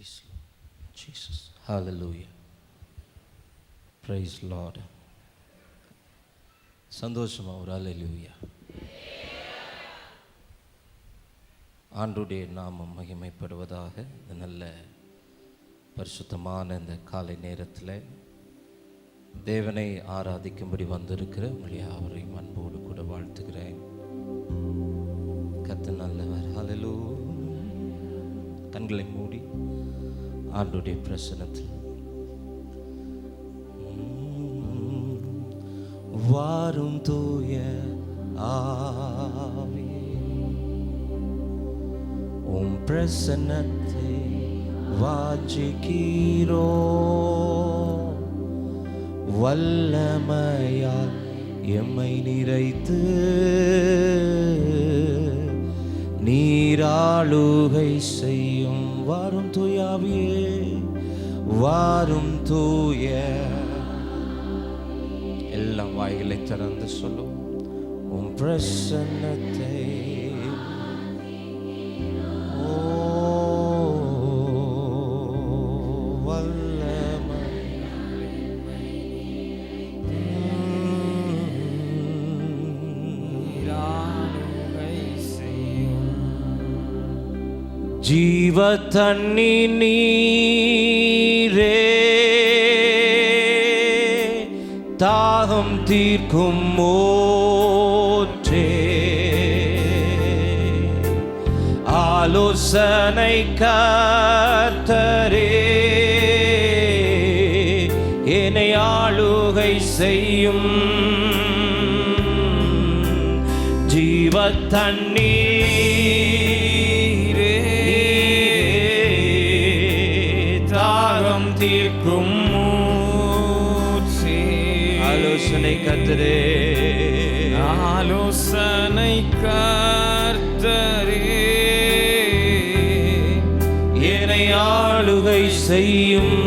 Praise Jesus. Hallelujah. Praise Lord. சந்தோஷமா ஒரு ஹல்லேலூயா. ஆண்டவருடைய நாமம் மகிமைப்படுவதாக. இந்த நல்ல பரிசுத்தமான இந்த காலை நேரத்தில் தேவனை ஆராதிக்கும்படி வந்திருக்கிற உங்களை யாவரையும் அன்போடு கூட வாழ்த்துகிறேன். கர்த்தர் நல்லவர். ஹல்லேலூயா. கண்களை மூடி ஆண்டவருடைய பிரசன்னத்தில் வாரும் தூய ஆவியே, உம் பிரசன்னத்தை வாஞ்சிக்கிறோ, வல்லமையால் எம்மை நிறைத்து நீராளுகை செய்யும். வாரும் தூய ஆவியே, வாரும் தூய. எல்லாம் வாய்களை திறந்து சொல்லும். உம் பிரசன்னத்தை ஜீவ தண்ணி நீரே, தாகம் தீர்க்கும் ஊற்றே, ஆலோசனை கர்த்தரே, என்னை ஆளுகை செய்யும். ஜீவ தண்ணீரே, தாகம் தீர்க்கும் ஆலோசனை கர்த்தரே, ஆலோசனை கர்த்தரே, என்னை ஆளுகை செய்யும்.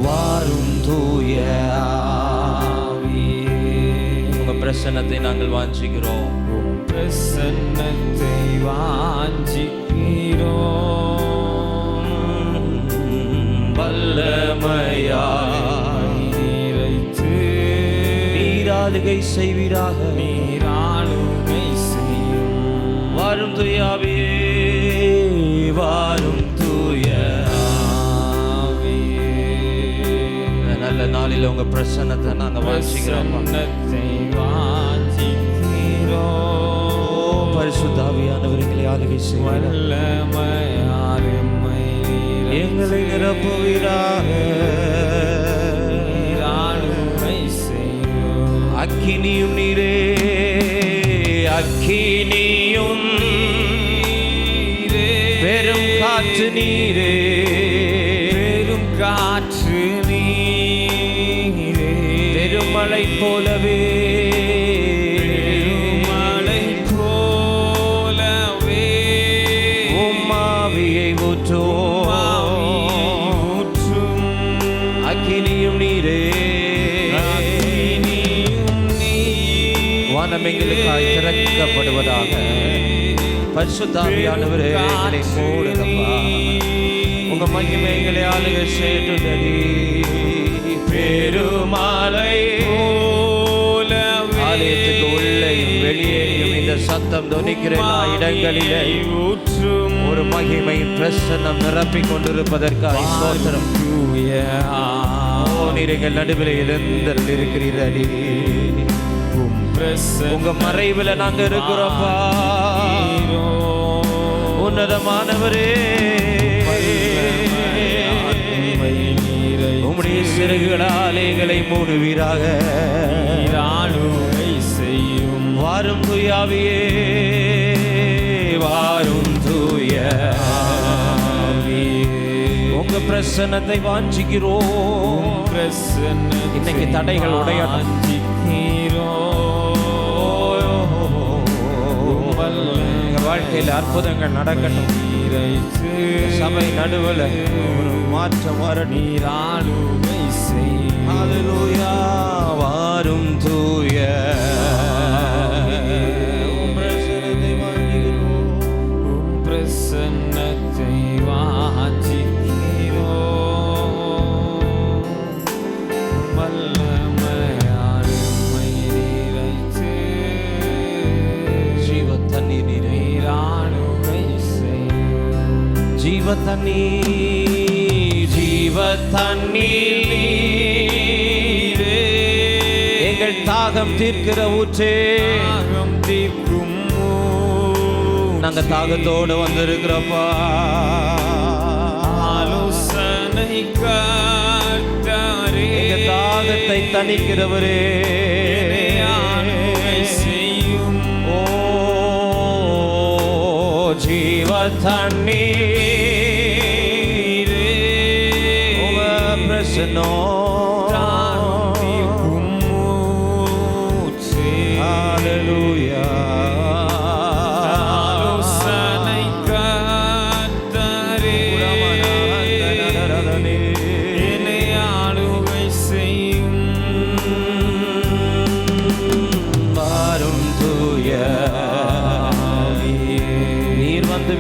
வாரும் தூய ஆவியே, உங்க பிரசன்னத்தை நாங்கள் வாஞ்சிக்கிறோம். உம் பிரசன்னத்தை வாஞ்சிக்கிறோம், வல்லமையாய் நிறைத்து நீராளுகை செய்வீராக. நீராளுகை செய்யும். வாரும் தூய ஆவியே, வாரும் தூய ஆவியே. நல்ல நாளில் உங்க பிரசன்னத்தை நாங்க வாஞ்சிக்கிறோம். பரிசுத்த ஆவியானவர்களை ஆளுகை செய்வீராக. எங்களை நிரப்புவீராக. அக்கினியும் நீரே, அக்கினியும் பெரும் காற்று நீரே, பெரும் காற்று நீரே, பெருமழை போலவே, பெருமழை போலவே உம் ஆவியை ஊற்றும். அக்கினியும் நீரே, வானம் எங்களுக்காய் திறக்கப்படுவதாக. பரிசுத்த ஆவியானவரே, எங்களை மூடுங்கப்பா. உங்க மகிமை எங்களை ஆளுகை செய்யட்டுதடி. பெருமாளை ஆலயத்துக்கு உள்ளேயும் வெளியேயும் இந்த சத்தம் தொனிக்கிற இடங்களிலே ஊற்றும் ஒரு மகிமை பிரசன்னம் நிரப்பிக் கொண்டிருப்பதற்காக ஸ்தோத்திரம். நீர் எங்கள் நடுவில் எழுந்தருள் இருக்கிறீரடி. உங்க மறைவுல நாங்க இருக்கிறோம்ப்பா. உன்னதமானவரே, உம்முடைய சிறகுகளால் எங்களை மூடுவீராக. நீராளுகை செய்யும். வாரும் தூய ஆவியே, வாரும் தூய ஆவியே, உங்க பிரசன்னத்தை வாஞ்சிக்கிறோம். இன்னைக்கு தடைகள் உடையணும். வாழ்க்கையில் அற்புதங்கள் நடக்கட்டும். சபை நடுவில் ஒரு மாற்றம் வர நீராளுகை செய்யும். ஹல்லேலூயா. வாரும் தூய பிரசன்னத்தை வாஞ்சிக்கிறோம். பிரசன்ன தண்ணீர், ஜீவ தண்ணீர், எங்கள் தாகம் தீர்க்கிற ஊற்றே, தாகம் தீர்க்கும் நாங்க தாகத்தோடு வந்திருக்கிறப்பா. ஆலோசனை கர்த்தரே, எங்க தாகத்தை தணிக்கிறவரே, செய்யும் ஓ ஜீவ தண்ணீர், உங்க பிரசன்னோ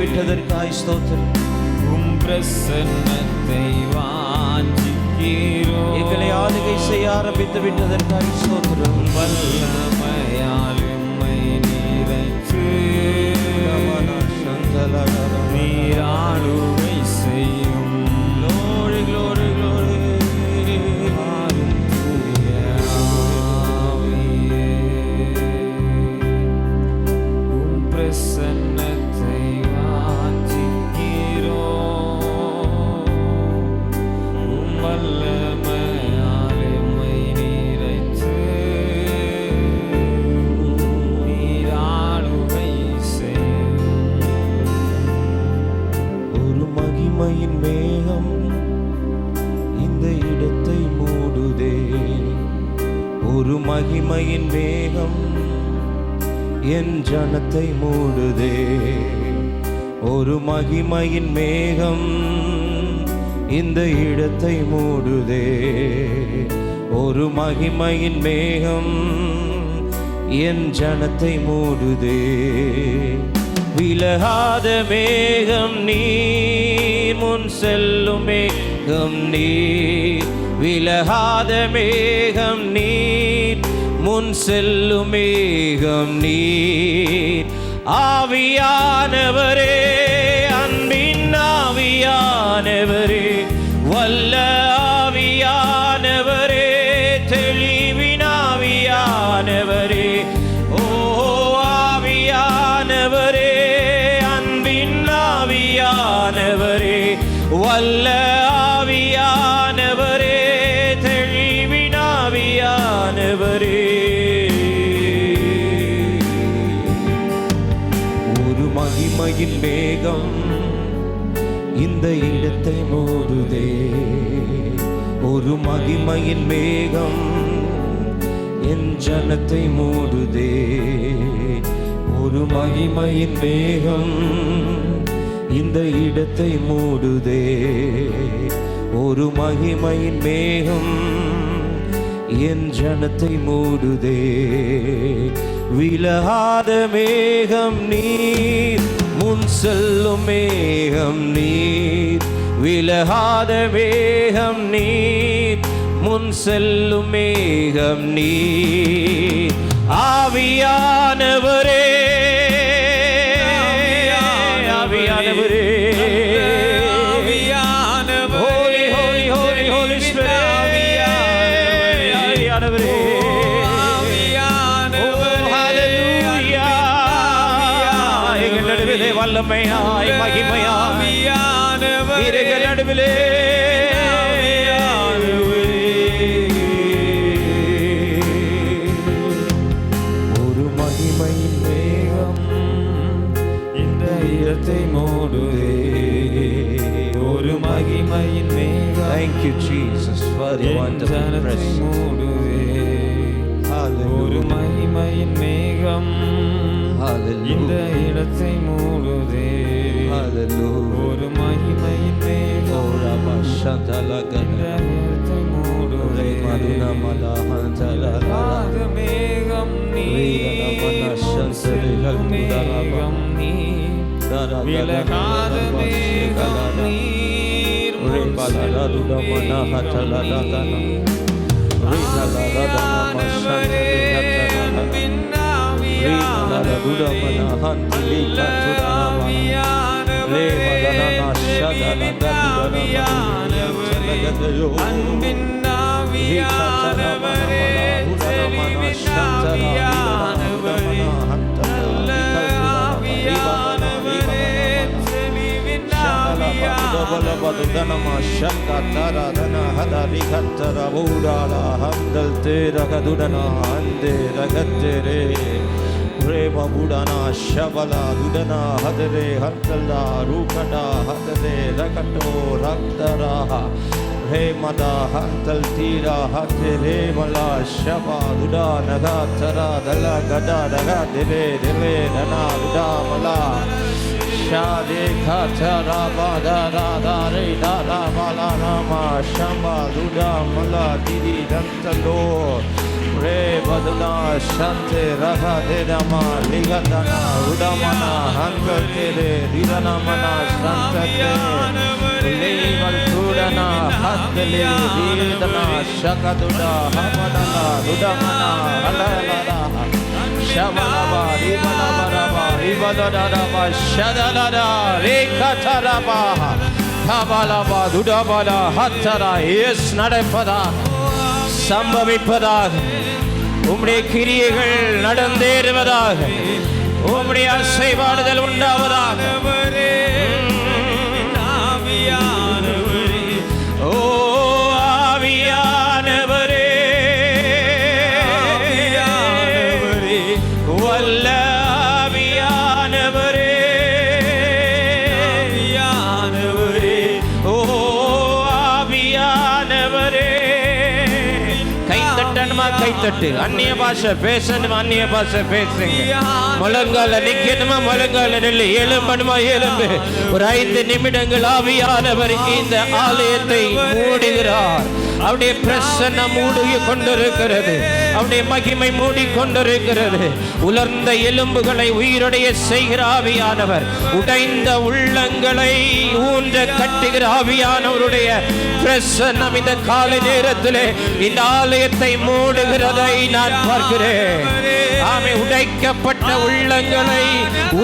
விட்டதற்காய் ஸ்தோத்திரம். உம் பிரசன்னத்தை வாஞ்சிக்கிறோம், எங்களை ஆளுகை செய்ய ஆரம்பித்து விட்டதற்காய் ஸ்தோத்திரம். வல்லமையால் உம்மை நிறைத்து நீர் ஆளுகை செய்யும். Glory, glory, glory. உம் பிரசன்னத்தை வாஞ்சிக்கிறோம், உம் வல்லமையால் உம்மை நிறைத்து நீர் ஆளுகை செய்யும். ஒரு மகிமையின் மேகம் இந்த இடத்தை மூடுதே, ஒரு மகிமையின் மேகம் என் ஜனத்தை மூடுதே, ஒரு மகிமையின் மேகம் இந்த இடத்தை மூடுதே, ஒரு மகிமையின் மேகம் என் ஜனத்தை மூடுதே. விலகாத மேகம் நீர், முன் செல்லும் மேகம் நீர், விலகாத மேகம் நீர், முன் செல்லும் மேகம் நீர். ஆவியானவரே, அன்பின் ஆவியானவரே, வல்ல ஆவியானவரே, தெளிவின் ஆவியானவரே, ஓ ஆவியானவரே, அன்பின் ஆவியானவரே, வல்ல ஆவியானவரே, தெளிவின் ஆவியானவரே. ஒரு மகிமையின் மேகம் இந்த இடத்தை மூடுதே, ஒரு மகிமையின் மேகம் என் ஜனத்தை மூடுதே, ஒரு மகிமையின் மேகம் இந்த இடத்தை மூடுதே, ஒரு மகிமையின் மேகம் என் ஜனத்தை மூடுதே. விலகாத மேகம் நீர், முன் செல்லும் மேகம் நீர், விலகாத மேகம் நீர், முன் செல்லும் மேகம் நீர். ஆவியானவரே, ஆவியானவரே, Holy, holy, holy, Holy Spirit, ஆவியானவரே, எங்கள் நடுவிலே வல்லமையாய் மகிமையாய் எங்கள் நடுவிலே ஒரு மகிமையின் மேகம் இந்த இடத்தை மூடுதே, ஒரு மகிமையின் மேகம் Thank you, Jesus, for the wonderful presence. மூடுதே, ஒரு மகிமையின் மேகம் இந்த இடத்தை மூடுதே, ஒரு மகிமையின் மேகம் இந்த இடத்தை மூடுதே. விலகாத மேகம் நீர், செல்லும் மேகம் நீர், விலகாத மேகம் நீர், செல்லும் மேகம் நீர். ஆவியானவரே, அன்பின் ஆவியானவரே, வல்ல ஆவியானவரே, தெளிவின் அன்பின் ஆவியானவரே, தெளிவின் ஆவியானவரே, நல்ல ஆவியானவரே, தெளிவின் Reva budana shavala dudana hadre hantala rukada hadre rakato raktara he mada hantal tira hadre mala shava duda naga tara dala gada daga dele dele dana duda mala shade khatara bada da re da mala nama shamba duda mala didi dantalo Re badana shante raha dedama ligatana udamana hangatere didana mana shante leval tudana hatle didana shakaduda hamadana udamana halalala shabalaba ribalaba ribalada shadalada rekatharaba kabalaba dudabala hattara yes nadapada சம்பவிப்பதாக உம்முடைய கிரியைகள் நடந்தேறுவதாக உம்முடைய அசைவாடுதல் உண்டாவதாக ஓ ஆவியானவரே வல்ல ஆவியானவரே ஓ ஆவியானவரே கைத்தட்டு அந்நிய பாஷை பேசணுமா அந்நிய பாஷை பேசுங்க முழங்கால நிக்கணுமா முழங்கால நில்லு எழும்பணுமா எழும்பு ஒரு 5 நிமிடங்கள் ஆவியானவர் இந்த ஆலயத்தை மூடுகிறார் அவருடைய பிரசன்னம் மூடி கொண்டிருக்கிறது அவருடைய மகிமை மூடி கொண்டிருக்கிறது உலர்ந்த எலும்புகளை உயிருடைய செய்கிற ஆவியானவர் உடைந்த உள்ளங்களை ஊன்ற கட்டுகிற ஆவியானவருடைய பிரசன்னம் இந்த காலை நேரத்திலே இந்த ஆலயத்தை மூடுகிறதை நான் பார்க்கிறேன் ஆமே உடைக்கப்பட்ட உள்ளங்களை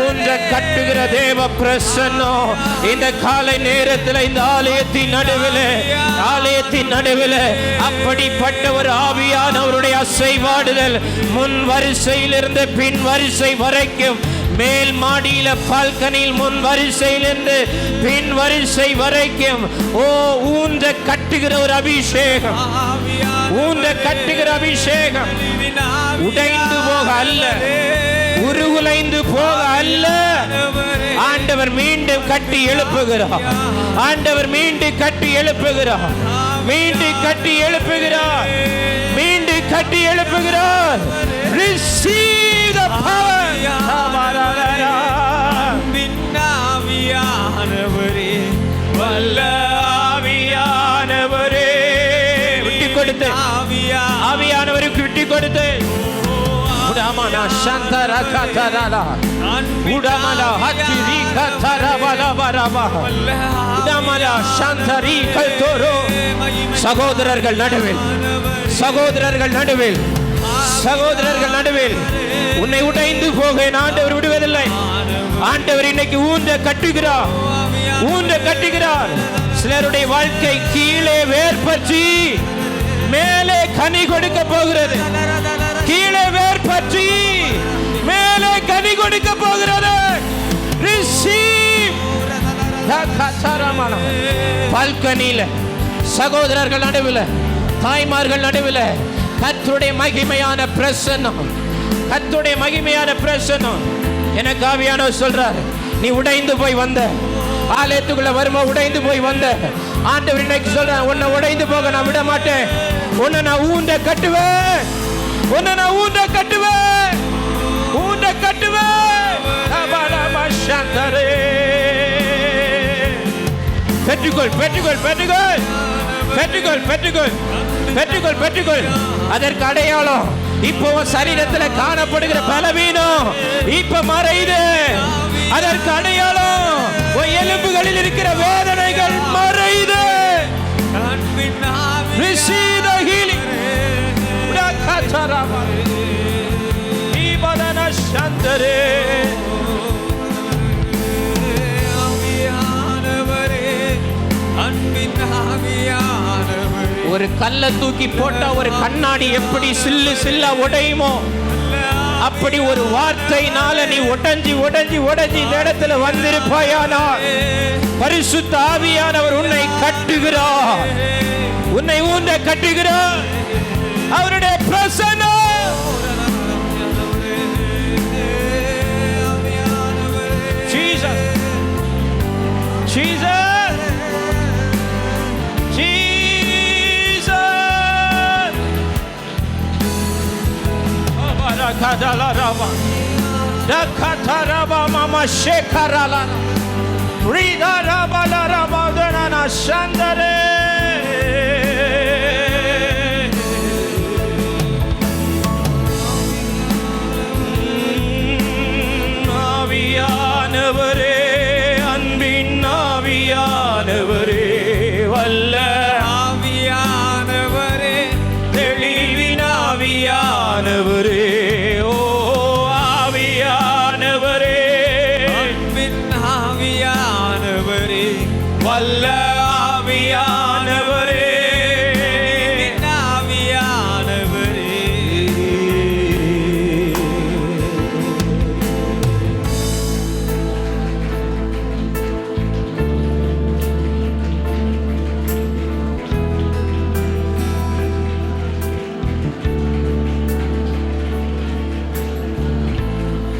ஊன்ற கட்டுகிற தேவ பிரசன்னம் இந்த காலை நேரத்தில் இந்த ஆலயத்தின் நடுவில் அப்படிப்பட்ட ஒரு ஆவியானவருடைய அசைவாடுதல் முன் வரிசையிலிருந்து பின் வரிசை வரைக்கும் மேல் மாடியில பால்கனியில் முன் வரிசையிலிருந்து பின் வரிசை வரைக்கும் ஓ ஊன்ற கட்டுகிற ஒரு அபிஷேகம் ஊன்ற கட்டுகிற அபிஷேகம் உடைந்து போக அல்ல உருகுலைந்து போக அல்ல ஆண்டவர் மீண்டும் கட்டி எழுப்புகிறார் ஆண்டவர் மீண்டும் கட்டி எழுப்புகிறார் மீண்டும் கட்டி எழுப்புகிறார் மீண்டும் கட்டி எழுப்புகிறார் receive the power ஆவியானவரே வல்ல ஆவியானவரே விட்டு கொடுத்து ஆவியானவருக்கு விட்டு கொடுத்து உடமனா சந்தரா கதரா உடமனா ஹத்திரி கதரபல பரபா உடமனா சந்தரி கல்தோரோ சகோதரர்கள் நடுவில் உன்னை உடைந்து போக ஆண்டவர் விடுவதில்லை ஆண்டவர் இன்னைக்கு ஊன்ற கட்டுகிறார் சிலருடைய வாழ்க்கை கீழே வேர்பற்றி மேலே கனி கொடுக்க போகிறது கீழே வேர்பற்றி மேலே கனி கொடுக்க போகிறது பால்கனியில சகோதரர்கள் நடுவில் தாய்மார்கள் நடுவில் கர்த்தருடைய மகிமையான பிரசன்னம் எனக்கு ஆவியானவர் சொல்றார் நீ உடைந்து போய் வந்த ஆலயத்துக்குள்ள வருமா உடைந்து போய் வந்த ஆண்டவர் இன்னைக்கு சொல்றார் உன்னை உடைந்து போக நான் விட மாட்டேன் உன்னை நான் ஊன்ற கட்டுவேன் பெற்றுக்கொள் அதற்கு அடையாளம் இப்போ சரீரத்தில் காணப்படுகிற பலவீனம் இப்ப மறையுது அதற்கு அடையாளம் எலும்புகளில் இருக்கிற வேதனைகள் மறையுது receive the healing சந்தரே ஆவியானவரே அன்பின் ஆவியானவரே ஒரு கல்லை தூக்கி போட்டா ஒரு கண்ணாடி எப்படி சில்லா உடையுமோ அப்படி ஒரு வார்த்தையினால நீ உடைஞ்சி இந்த இடத்துல வந்திருப்பாயானால் பரிசுத்த ஆவியானவர் உன்னை கட்டுகிறார், உன்னை ஊன்ற கட்டுகிறார். அவருடைய பிரசன்னம் Kadalaraba Dakataraba mama shekarala Ridaraba laraba dana shandare Naviyanavare anbin naviyanavare valla naviyanavare telivin naviyanavare வல்ல ஆவியானவரே ஆவியானவரே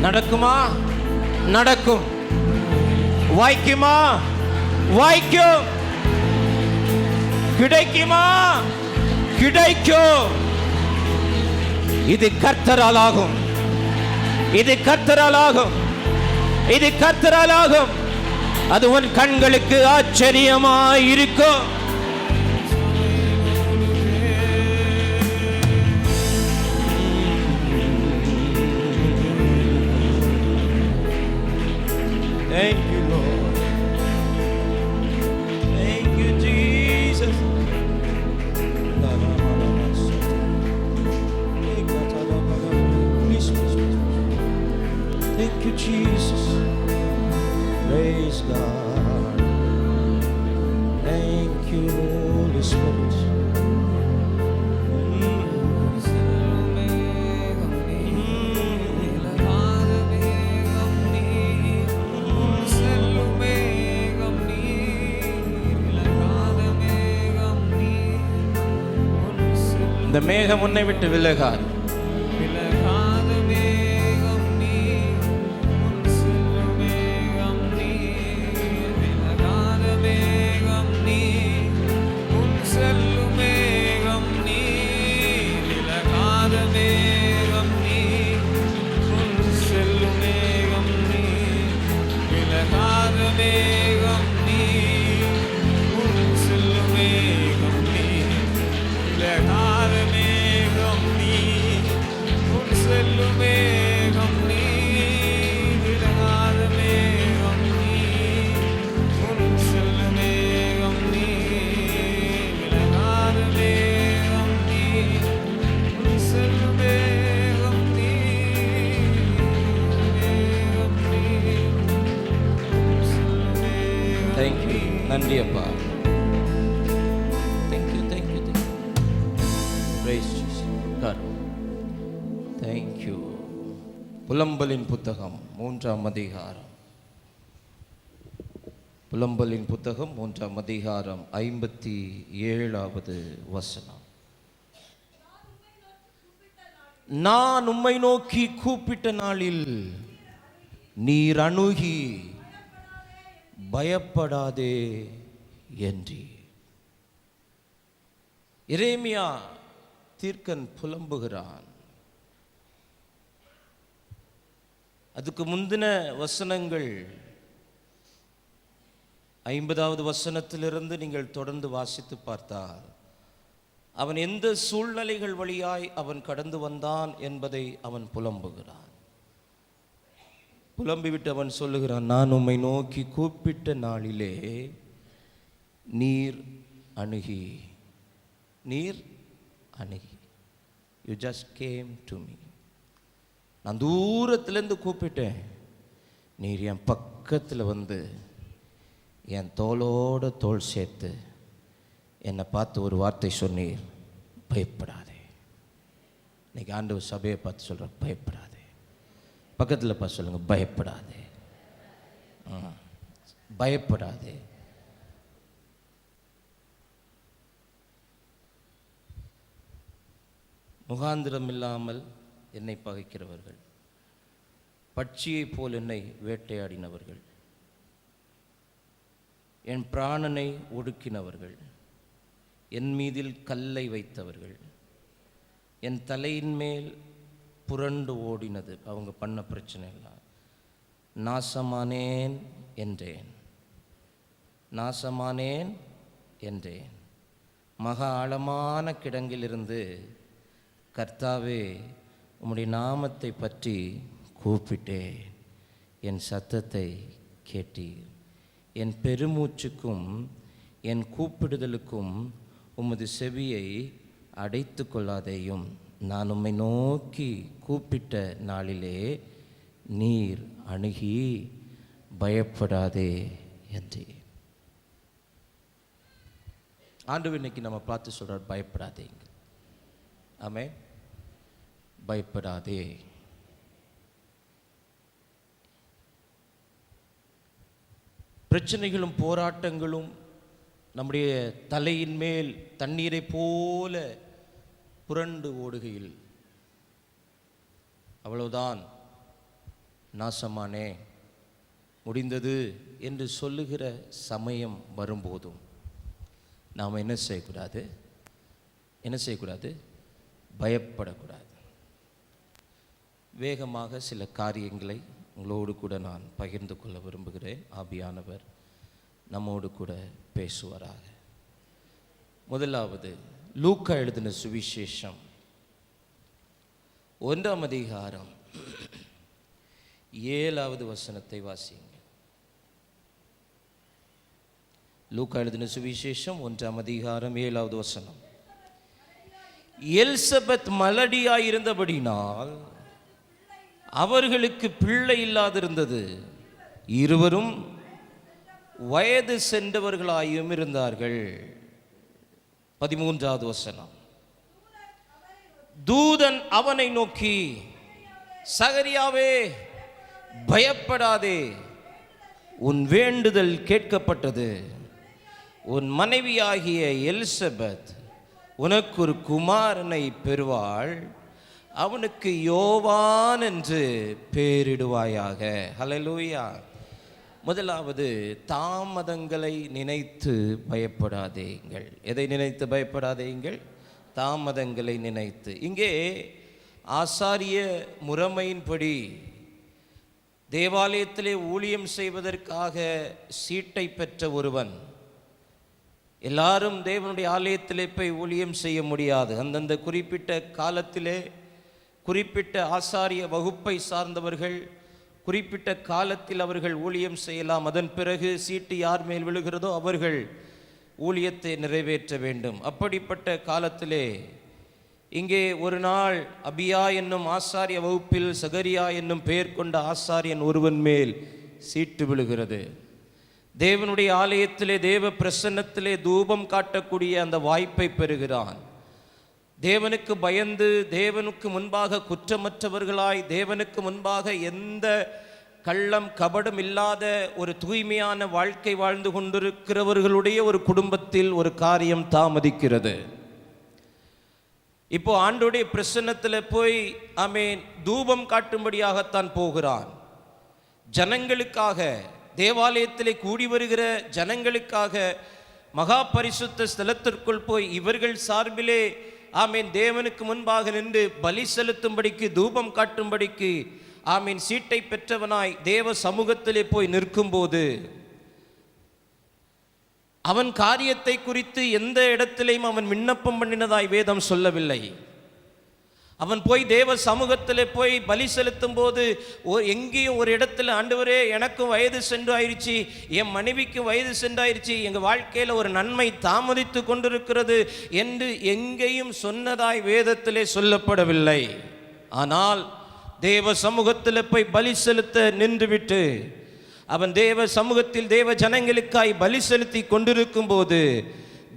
நடக்குமா? நடக்கும். வாய்க்குமா? வாய்க்கும். கிடைக்குமா? கிடைக்கும். இது கர்த்தரால் ஆகும், இது கர்த்தரால் ஆகும், இது கர்த்தரால் ஆகும். அது உன் கண்களுக்கு ஆச்சரியமாய் இருக்கும். Thank you, Lord. Thank you, Jesus. Thank you, Jesus. Praise God. Thank you, Holy Spirit. இந்த மேகம் உன்னை விட்டு விலகாது. நன்றி அப்பா. Thank you, thank you, thank you. Praise Jesus. God. Thank you. புலம்பலின் புத்தகம் 3ஆம் அதிகாரம். புலம்பலின் புத்தகம் 3ஆம் அதிகாரம் 57வது வசனம். நான் உம்மை நோக்கி கூப்பிட்ட நாளில் நீர் அணுகி பயப்படாதே என்று. எரேமியா தீர்க்கன் புலம்புகிறான். அதுக்கு முந்தின வசனங்கள் 50வது வசனத்திலிருந்து நீங்கள் தொடர்ந்து வாசித்து பார்த்தால் அவன் எந்த சூழ்நிலைகள் வழியாய் அவன் கடந்து வந்தான் என்பதை அவன் புலம்புகிறான். புலம்பிவிட்டு அவன் சொல்லுகிறான், நான் உம்மை நோக்கி கூப்பிட்ட நாளிலே நீர் அணுகி. நீர் அணுகி. You just came to me. நான் தூரத்துலேருந்து கூப்பிட்டேன், நீர் என் பக்கத்தில் வந்து என் தோளோட தோள் சேர்த்து என்னை பார்த்து ஒரு வார்த்தை சொன்னீர், பயப்படாதே. இன்னைக்கு ஆண்டவர் சபையை பார்த்து சொல்கிற, பயப்படாதே. பக்கத்தில் பார்த்து சொல்லுங்கள், பயப்படாதே. பயப்படாதே. முகாந்திரம் இல்லாமல் என்னை பகைக்கிறவர்கள், பட்சியைப் போல் என்னை வேட்டையாடினவர்கள், என் பிராணனை ஒடுக்கினவர்கள், என் மீதில் கல்லை வைத்தவர்கள், என் தலையின் மேல் புரண்டு ஓடினது அவங்க பண்ண பிரச்சனை எல்லாம், நாசமானேன் என்றேன், நாசமானேன் என்றேன். மகா ஆழமான கிடங்கிலிருந்து, கர்த்தாவே உம்முடைய நாமத்தை பற்றி கூப்பிட்டேன், என் சத்தத்தை கேட்டீர். என் பெருமூச்சுக்கும் என் கூப்பிடுதலுக்கும் உமது செவியை அடைத்து கொள்ளாதேயும். நான் உம்மை நோக்கி கூப்பிட்ட நாளிலே நீர் அணுகி பயப்படாதே என்றே. ஆண்டவர் இன்னைக்கு நம்ம பார்த்து சொல்றார், பயப்படாதேங்க. ஆமென். பயப்படாதே. பிரச்சனைகளும் போராட்டங்களும் நம்முடைய தலையின் மேல் தண்ணீரை போல புரண்டு ஓடுகையில், அவ்வளவுதான், நாசமானே, முடிந்தது என்று சொல்லுகிற சமயம் வரும்போதும் நாம் என்ன செய்யக்கூடாது? என்ன செய்யக்கூடாது? பயப்படக்கூடாது. வேகமாக சில காரியங்களை உங்களோடு கூட நான் பகிர்ந்து கொள்ள விரும்புகிறேன். ஆவியானவர் நம்மோடு கூட பேசுவாராக. முதலாவது, லூக்கா எழுதின சுவிசேஷம் 1ஆம் அதிகாரம் 7வது வசனத்தை வாசிங்க. லூக்கா எழுதின சுவிசேஷம் 1ஆம் அதிகாரம் 7வது வசனம். எலிசபெத் மலடியாயிருந்தபடினால் அவர்களுக்கு பிள்ளை இல்லாதிருந்தது, இருவரும் வயது சென்றவர்களாயும் இருந்தார்கள். 13வது வசனம். தூதன் அவனை நோக்கி, சகரியாவே பயப்படாதே, உன் வேண்டுதல் கேட்கப்பட்டது, உன் மனைவியாகிய எலிசபெத் உனக்கு ஒரு குமாரனை பெறுவாள், அவனுக்கு யோவான் என்று பெயரிடுவாயாக. ஹல்லேலூயா. முதலாவது, தாமதங்களை நினைத்து பயப்படாதேங்கள். எதை நினைத்து பயப்படாதேங்கள்? தாமதங்களை நினைத்து. இங்கே ஆசாரிய முறைமையின்படி தேவாலயத்திலே ஊழியம் செய்வதற்காக சீட்டை பெற்ற ஒருவன், எல்லாரும் தேவனுடைய ஆலயத்திலே போய் ஊழியம் செய்ய முடியாது. அந்தந்த குறிப்பிட்ட காலத்திலே குறிப்பிட்ட ஆசாரிய வகுப்பை சார்ந்தவர்கள் குறிப்பிட்ட காலத்தில் அவர்கள் ஊழியம் செய்யலாம். அதன் பிறகு சீட்டு யார் மேல் விழுகிறதோ அவர்கள் ஊழியத்தை நிறைவேற்ற வேண்டும். அப்படிப்பட்ட காலத்திலே இங்கே ஒரு நாள் அபியா என்னும் ஆசாரிய வகுப்பில் சகரியா என்னும் பெயர் கொண்ட ஆசாரியன் ஒருவன் மேல் சீட்டு விழுகிறது. தேவனுடைய ஆலயத்திலே தேவ பிரசன்னத்திலே தூபம் காட்டக்கூடிய அந்த வாய்ப்பை பெறுகிறான். தேவனுக்கு பயந்து தேவனுக்கு முன்பாக குற்றமற்றவர்களாய் தேவனுக்கு முன்பாக எந்த கள்ளம் கபடம் இல்லாத ஒரு தூய்மையான வாழ்க்கை வாழ்ந்து கொண்டிருக்கிறவர்களுடைய ஒரு குடும்பத்தில் ஒரு காரியம் தாமதிக்கிறது. இப்போ ஆண்டோடைய பிரசன்னத்தில் போய் ஆமென் தூபம் காட்டும்படியாகத்தான் போகிறான். ஜனங்களுக்காக, தேவாலயத்திலே கூடி வருகிற ஜனங்களுக்காக மகா பரிசுத்த ஸ்தலத்திற்குள் போய் இவர்கள் சார்பிலே ஆமீன் தேவனுக்கு முன்பாக நின்று பலி செலுத்தும்படிக்கு தூபம் காட்டும்படிக்கு ஆமீன் சீட்டை பெற்றவனாய் தேவ சமூகத்திலே போய் நிற்கும்போது அவன் காரியத்தை குறித்து எந்த இடத்திலையும் அவன் விண்ணப்பம் பண்ணினதாய் வேதம் சொல்லவில்லை. அவன் போய் தேவ சமூகத்தில் போய் பலி செலுத்தும் போது எங்கேயும் ஒரு இடத்துல, ஆண்டவரே எனக்கும் வயது சென்றாயிருச்சு, என் மனைவிக்கும் வயது சென்றாயிருச்சு, எங்கள் வாழ்க்கையில் ஒரு நன்மை தாமதித்து கொண்டிருக்கிறது என்று எங்கேயும் சொன்னதாய் வேதத்திலே சொல்லப்படவில்லை. ஆனால் தேவ சமூகத்தில் போய் பலி செலுத்த நின்றுவிட்டு அவன் தேவ சமூகத்தில் தேவ ஜனங்களுக்காய் பலி செலுத்தி கொண்டிருக்கும் போது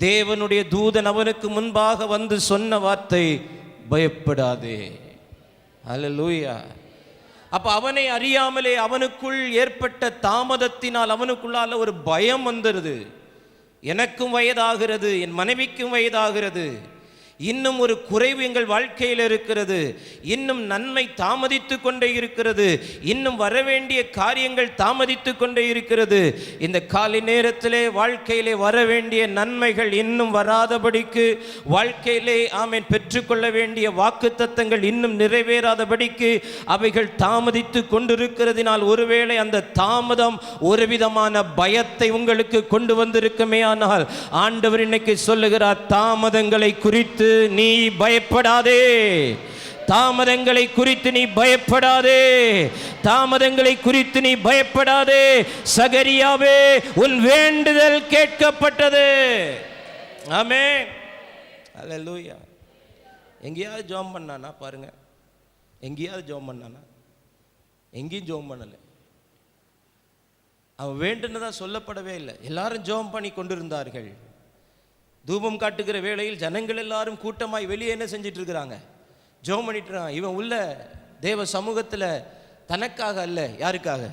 தேவனுடைய தூதன் அவனுக்கு முன்பாக வந்து சொன்ன வார்த்தை, பயப்படாதே. அல்லேலூயா. அப்ப அவனை அறியாமலே அவனுக்குள் ஏற்பட்ட தாமதத்தினால் அவனுக்குள்ளால ஒரு பயம் வந்துடுது. எனக்கும் வயதாகிறது, என் மனைவிக்கும் வயதாகிறது, இன்னும் ஒரு குறைவு எங்கள் வாழ்க்கையில் இருக்கிறது, இன்னும் நன்மை தாமதித்து கொண்டே இருக்கிறது, இன்னும் வரவேண்டிய காரியங்கள் தாமதித்து கொண்டே இருக்கிறது. இந்த காலை நேரத்திலே வாழ்க்கையிலே வரவேண்டிய நன்மைகள் இன்னும் வராதபடிக்கு, வாழ்க்கையிலே ஆமென் பெற்றுக்கொள்ள வேண்டிய வாக்குத்தத்தங்கள் இன்னும் நிறைவேறாதபடிக்கு அவைகள் தாமதித்து கொண்டிருக்கிறதினால் ஒருவேளை அந்த தாமதம் ஒரு விதமான பயத்தை உங்களுக்கு கொண்டு வந்திருக்குமே. ஆனால் ஆண்டவர் இன்னைக்கு சொல்லுகிறார், தாமதங்களை குறித்து நீ பயப்படாதே, தாமதங்களை குறித்து நீ பயப்படாதே, தாமதங்களை குறித்து நீ பயப்படாதே. சகரியாவே, உன் வேண்டுதல் கேட்கப்பட்டது. ஆமென். அல்லேலூயா. எங்கேயாவது ஜெபம் பண்ணானா பாருங்க, எங்கேயாவது ஜெபம் பண்ணானா? எங்கேயும் ஜெபம் பண்ணல. அவன் வேண்டுனதா சொல்லப்படவே இல்லை. எல்லாரும் ஜெபம் பண்ணி கொண்டிருந்தார்கள். தூபம் காட்டுகிற வேளையில் ஜனங்கள் எல்லாரும் கூட்டமாய் வெளியே என்ன செஞ்சிட்டு இருக்கிறாங்க? ஜெபம் பண்ணிட்டு இருக்கான். இவன் உள்ள தேவ சமூகத்தில் தனக்காக அல்ல, யாருக்காக?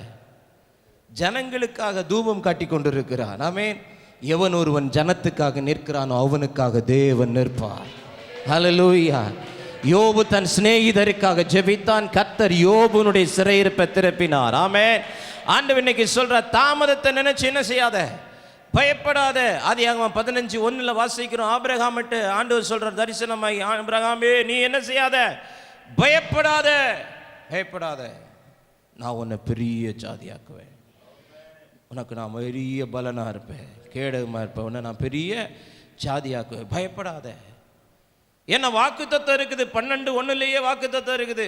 ஜனங்களுக்காக தூபம் காட்டி கொண்டிருக்கிறான். ஆமென். எவன் ஒருவன் ஜனத்துக்காக நிற்கிறானோ அவனுக்காக தேவன் நிற்பார். ஹல்லேலூயா. யோபு தன் சிநேகிதருக்காக ஜெபித்தான், கர்த்தர் யோபுனுடைய சிறையிருப்பை திறப்பினார். ஆமென். ஆண்டவர் இன்னைக்கு சொல்ற, தாமதத்தை நினைச்சு என்ன செய்யாத, பயப்படாத. ஆதியாகமம் 15:1 வாசிக்கிறோம். ஆபிரகாமிட்டு ஆண்டவர் சொல்றார் தரிசனமாய், ஆபிரகாமே நீ என்ன செய்யாத, பயப்படாத, பயப்படாத, நான் உன்னை பெரிய ஜாதியாக்குவேன், உனக்கு நான் பெரிய பலனா இருப்பேன், கேடகமா இருப்பேன், உன்னை நான் பெரிய ஜாதியாக்குவேன், பயப்படாத. என்ன வாக்குத்தத்தம் இருக்குது, 12:1 வாக்குத்தத்தம் இருக்குது.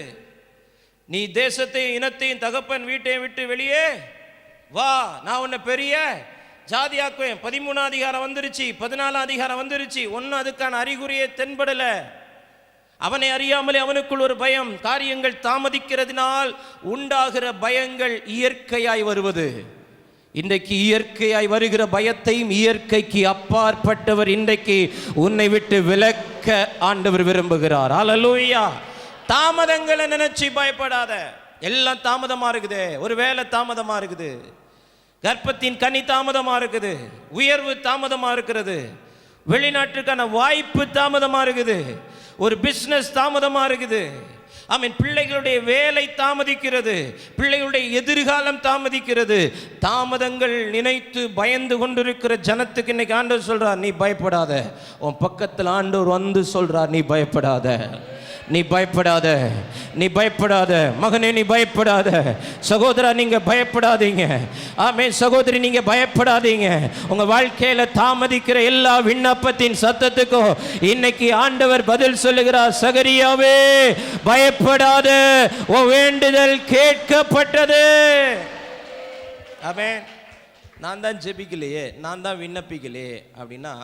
நீ தேசத்தையும் இனத்தையும் தகப்பன் வீட்டையும் விட்டு வெளியே வா, நான் உன்னை பெரிய ஜாதியாக்குவேன். 13ஆம் அதிகாரம் வந்துருச்சு, 14ஆம் அதிகாரம் வந்துருச்சு, ஒன்னும் அதுக்கான அறிகுறியை தென்படல. அவனை அறியாமலே அவனுக்குள் ஒரு பயம். காரியங்கள் தாமதிக்கிறதுனால் உண்டாகிற பயங்கள் இயற்கையாய் வருவது. இன்றைக்கு இயற்கையாய் வருகிற பயத்தையும் இயற்கைக்கு அப்பாற்பட்டவர் இன்றைக்கு உன்னை விட்டு விலக்க ஆண்டவர் விரும்புகிறார். அல்லேலூயா. தாமதங்களை நினைச்சு பயப்படாத. எல்லாம் தாமதமா இருக்குது. ஒரு வேலை தாமதமா இருக்குது, கர்ப்பத்தின் கனி தாமதமா இருக்குது, உயர்வு தாமதமா இருக்கிறது, வெளிநாட்டுக்கான வாய்ப்பு தாமதமா இருக்குது, ஒரு பிசினஸ் தாமதமா இருக்குது. ஆமென். பிள்ளைகளுடைய வேலை தாமதிக்கிறது, பிள்ளைகளுடைய எதிர்காலம் தாமதிக்கிறது. தாமதங்கள் நினைத்து பயந்து கொண்டிருக்கிற ஜனத்துக்கு இன்னைக்கு ஆண்டவர் சொல்றார், நீ பயப்படாத. உன் பக்கத்தில் ஆண்டவர் வந்து சொல்றார், நீ பயப்படாத, நீ பயப்படாத, நீ பயப்படாத. மகனே நீ பயப்படாத. சகோதரா நீங்க பயப்படாதீங்க. ஆமென். சகோதரி நீங்க பயப்படாதீங்க. உங்க வாழ்க்கையில தாமதிக்கிற எல்லா விண்ணப்பத்தின் சத்தத்துக்கும் இன்னைக்கு ஆண்டவர் பதில் சொல்லுகிறார். சகரியாவே பயப்படாத, உன் வேண்டுதல் கேட்கப்பட்டது. ஆமென். நான் தான் ஜெபிக்கலையே, நான் தான் விண்ணப்பிக்கலையே அப்படின்னா